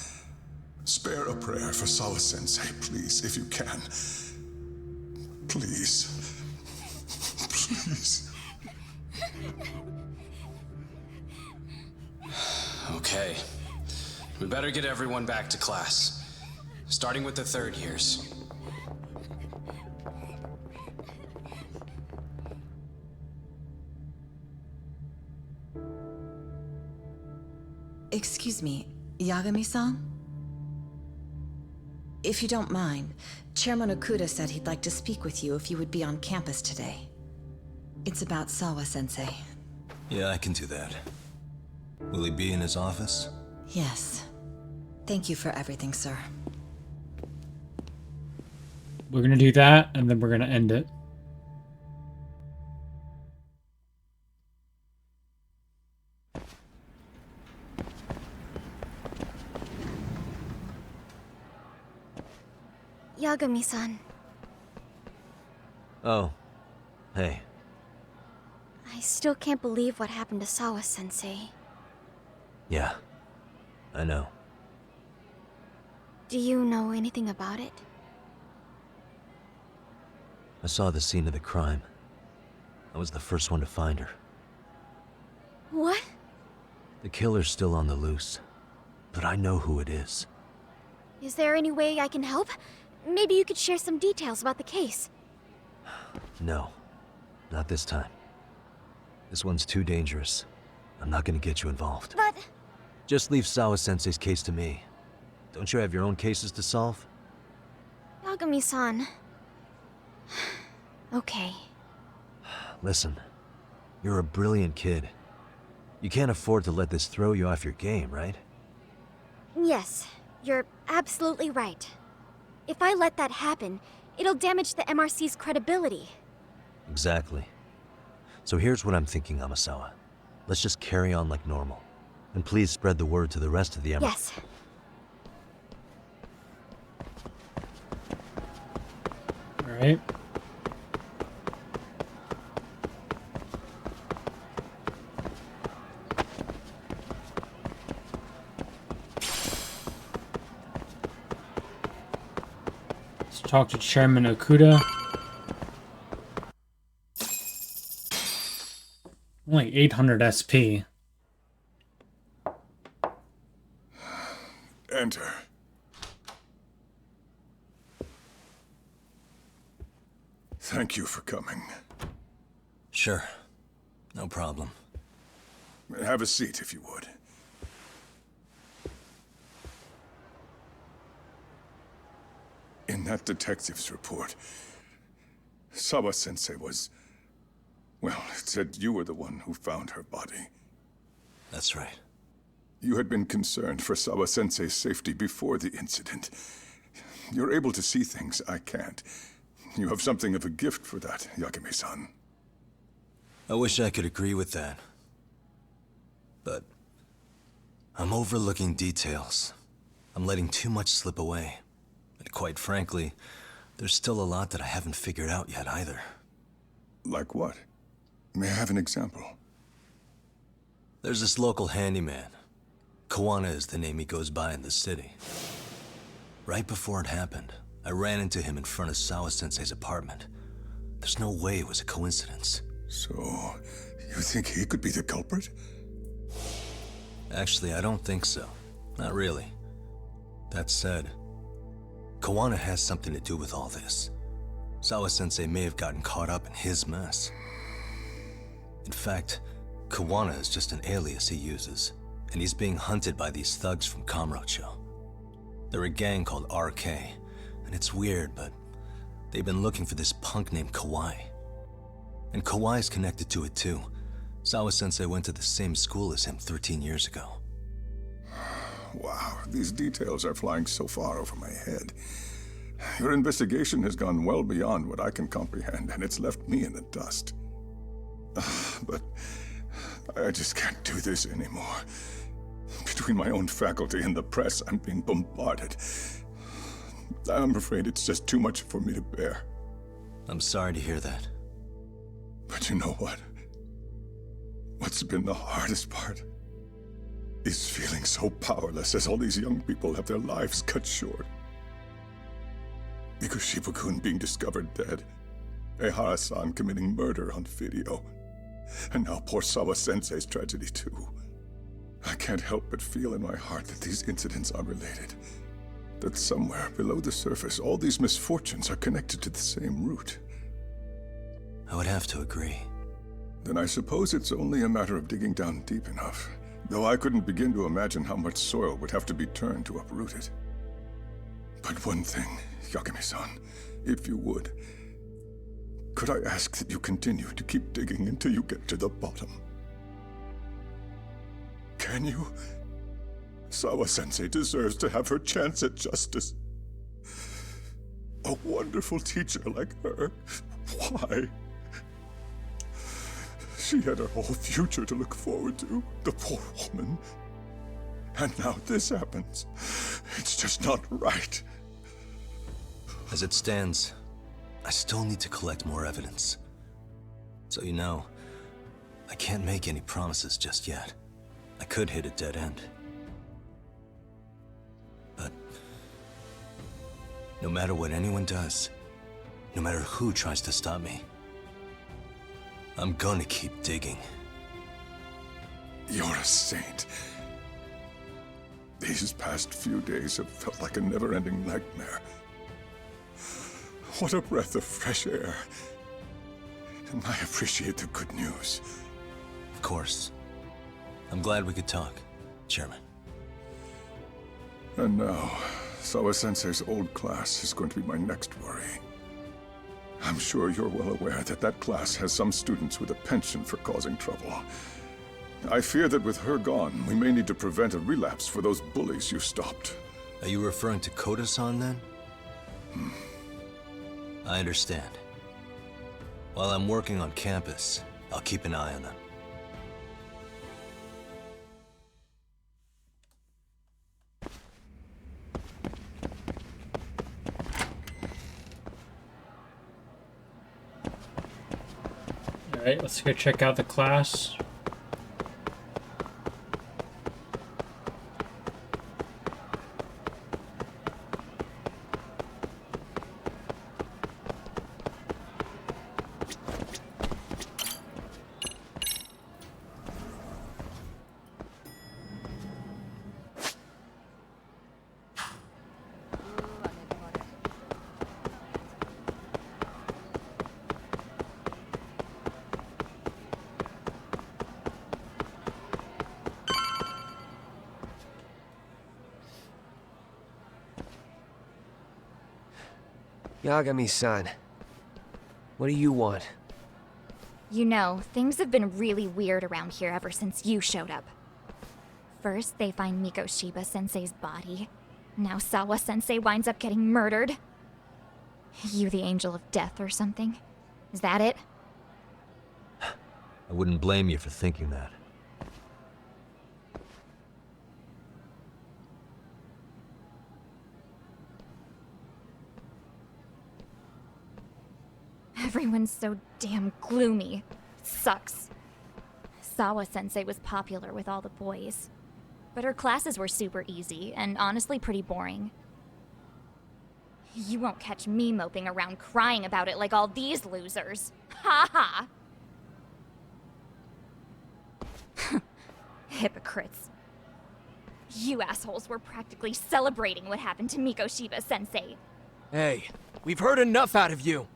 spare a prayer for Sawa-sensei, please, if you can. Please. Please. Okay. We better get everyone back to class. Starting with the third years. Excuse me, Yagami-san? If you don't mind, Chairman Okuda said he'd like to speak with you if you would be on campus today. It's about Sawa-sensei. Yeah, I can do that. Will he be in his office? Yes. Thank you for everything, sir. We're gonna do that, and then we're gonna end it. Yagami-san, Oh. Hey. I still can't believe what happened to Sawa-sensei. Yeah. I know. Do you know anything about it? I saw the scene of the crime. I was the first one to find her. What? The killer's still on the loose. But I know who it is. Is there any way I can help? Maybe you could share some details about the case. No. Not this time. This one's too dangerous. I'm not gonna get you involved. But... Just leave Sawa-sensei's case to me. Don't you have your own cases to solve? Yagami-san... Okay. Listen. You're a brilliant kid. You can't afford to let this throw you off your game, right? Yes, you're absolutely right. If I let that happen, it'll damage the MRC's credibility. Exactly. So here's what I'm thinking, Amasawa. Let's just carry on like normal. And please spread the word to the rest of the MRC. Yes. Alright. Let's talk to Chairman Okuda. Only 800 SP. Enter. Thank you for coming. Sure. No problem. Have a seat, if you would. In that detective's report, Sawa-sensei was... Well, it said you were the one who found her body. That's right. You had been concerned for Sawa-sensei's safety before the incident. You're able to see things I can't. You have something of a gift for that, Yagami-san. I wish I could agree with that. But... I'm overlooking details. I'm letting too much slip away. And quite frankly, there's still a lot that I haven't figured out yet either. Like what? May I have an example? There's this local handyman. Kawana is the name he goes by in the city. Right before it happened, I ran into him in front of Sawa-sensei's apartment. There's no way it was a coincidence. So, you think he could be the culprit? Actually, I don't think so. Not really. That said, Kawana has something to do with all this. Sawa-sensei may have gotten caught up in his mess. In fact, Kawana is just an alias he uses, and he's being hunted by these thugs from Kamurocho. They're a gang called RK, and it's weird, but they've been looking for this punk named Kawai. And Kawai's connected to it too. Sawa-sensei went to the same school as him 13 years ago. Wow, these details are flying so far over my head. Your investigation has gone well beyond what I can comprehend, and it's left me in the dust. But I just can't do this anymore. Between my own faculty and the press, I'm being bombarded. I'm afraid it's just too much for me to bear. I'm sorry to hear that. But you know what? What's been the hardest part is feeling so powerless as all these young people have their lives cut short. Miko-Shiba-kun being discovered dead, Ehara-san committing murder on video, and now poor Sawa-sensei's tragedy too. I can't help but feel in my heart that these incidents are related. That somewhere below the surface, all these misfortunes are connected to the same root. I would have to agree. Then I suppose it's only a matter of digging down deep enough, though I couldn't begin to imagine how much soil would have to be turned to uproot it. But one thing, Yagami-san, if you would, could I ask that you continue to keep digging until you get to the bottom? Can you? Sawa-sensei deserves to have her chance at justice. A wonderful teacher like her. Why? She had her whole future to look forward to, the poor woman. And now this happens. It's just not right. As it stands, I still need to collect more evidence. So you know, I can't make any promises just yet. I could hit a dead end. But no matter what anyone does, no matter who tries to stop me, I'm gonna keep digging. You're a saint. These past few days have felt like a never-ending nightmare. What a breath of fresh air. And I appreciate the good news. Of course. I'm glad we could talk, Chairman. And now, Sawa-sensei's old class is going to be my next worry. I'm sure you're well aware that that class has some students with a penchant for causing trouble. I fear that with her gone, we may need to prevent a relapse for those bullies you stopped. Are you referring to Koda-san then? I understand. While I'm working on campus, I'll keep an eye on them. Alright, let's go check out the class. Yagami-san, what do you want? You know, things have been really weird around here ever since you showed up. First, they find Miko-Shiba-sensei's body. Now Sawa-sensei winds up getting murdered. You the angel of death or something? Is that it? I wouldn't blame you for thinking that. Everyone's so damn gloomy. It sucks. Sawa-sensei was popular with all the boys. But her classes were super easy, and honestly pretty boring. You won't catch me moping around crying about it like all these losers. Ha ha! Hypocrites. You assholes were practically celebrating what happened to Miko-Shiba-sensei. Hey, we've heard enough out of you!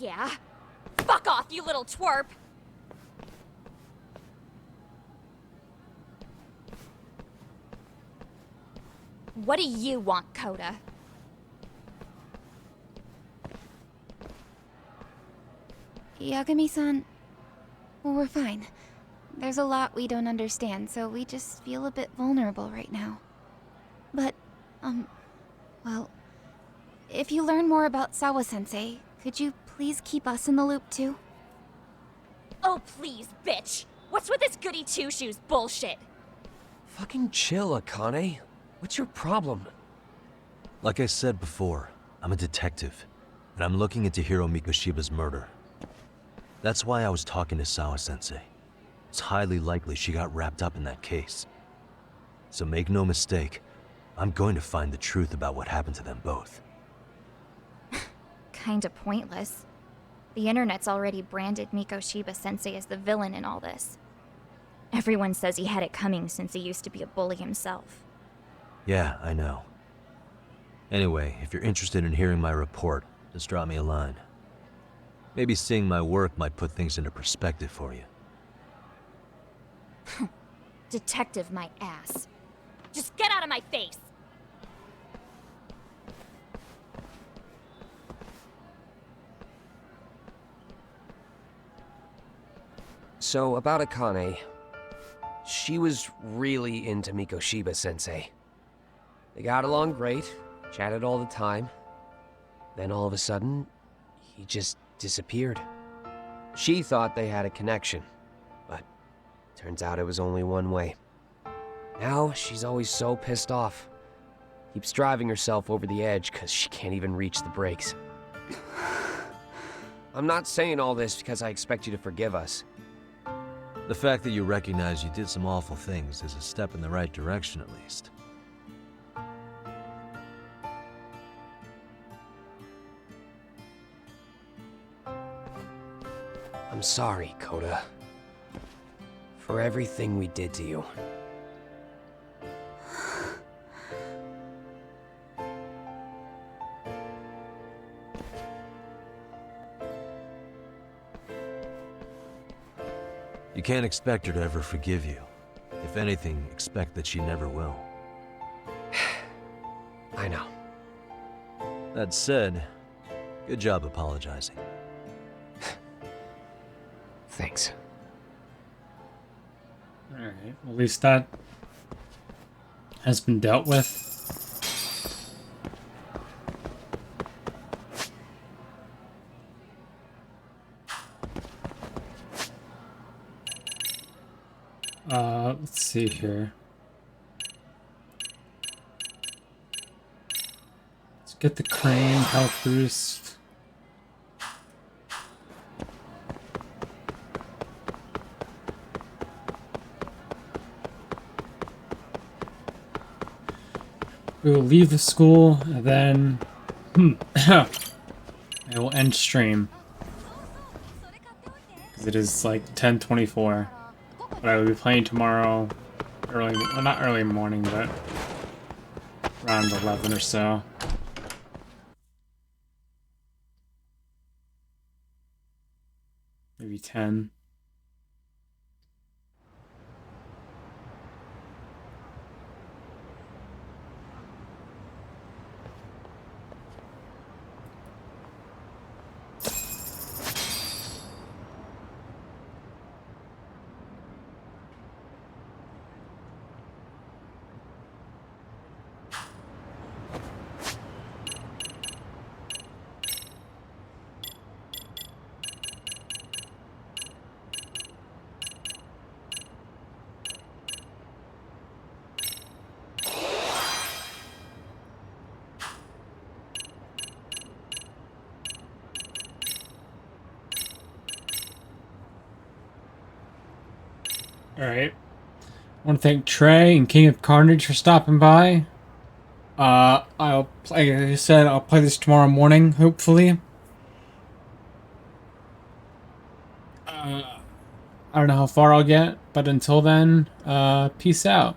Yeah? Fuck off, you little twerp! What do you want, Coda? Yagami-san, we're fine. There's a lot we don't understand, so we just feel a bit vulnerable right now. But, well, if you learn more about Sawa-sensei, could you please keep us in the loop too? Oh please, bitch! What's with this goody two-shoes bullshit? Fucking chill, Akane. What's your problem? Like I said before, I'm a detective. and I'm looking into Hiro Mikoshiba's murder. That's why I was talking to Sawa-sensei. It's highly likely she got wrapped up in that case. So make no mistake, I'm going to find the truth about what happened to them both. Kinda pointless. The internet's already branded Mikoshiba-sensei as the villain in all this. Everyone says he had it coming since he used to be a bully himself. Yeah, I know. Anyway, if you're interested in hearing my report, just drop me a line. Maybe seeing my work might put things into perspective for you. Detective my ass. Just get out of my face! So, about Akane. She was really into Mikoshiba-sensei. They got along great, chatted all the time. Then all of a sudden, he just disappeared. She thought they had a connection, but turns out it was only one way. Now, she's always so pissed off. Keeps driving herself over the edge because she can't even reach the brakes. I'm not saying all this because I expect you to forgive us. The fact that you recognize you did some awful things is a step in the right direction, at least. I'm sorry, Koda. For everything we did to you. You can't expect her to ever forgive you. If anything, expect that she never will. I know. That said, good job apologizing. Thanks. Alright, at least that has been dealt with. Let's see here. Let's get the crane health boost. We will leave the school and then I will end stream. Because it is like 10:24. But I will be playing tomorrow early, well, not early morning, but around 11 or so. Maybe 10. Alright. I want to thank Trey and King of Carnage for stopping by. I'll play, like I said, I'll play this tomorrow morning, hopefully. I don't know how far I'll get, but until then, peace out.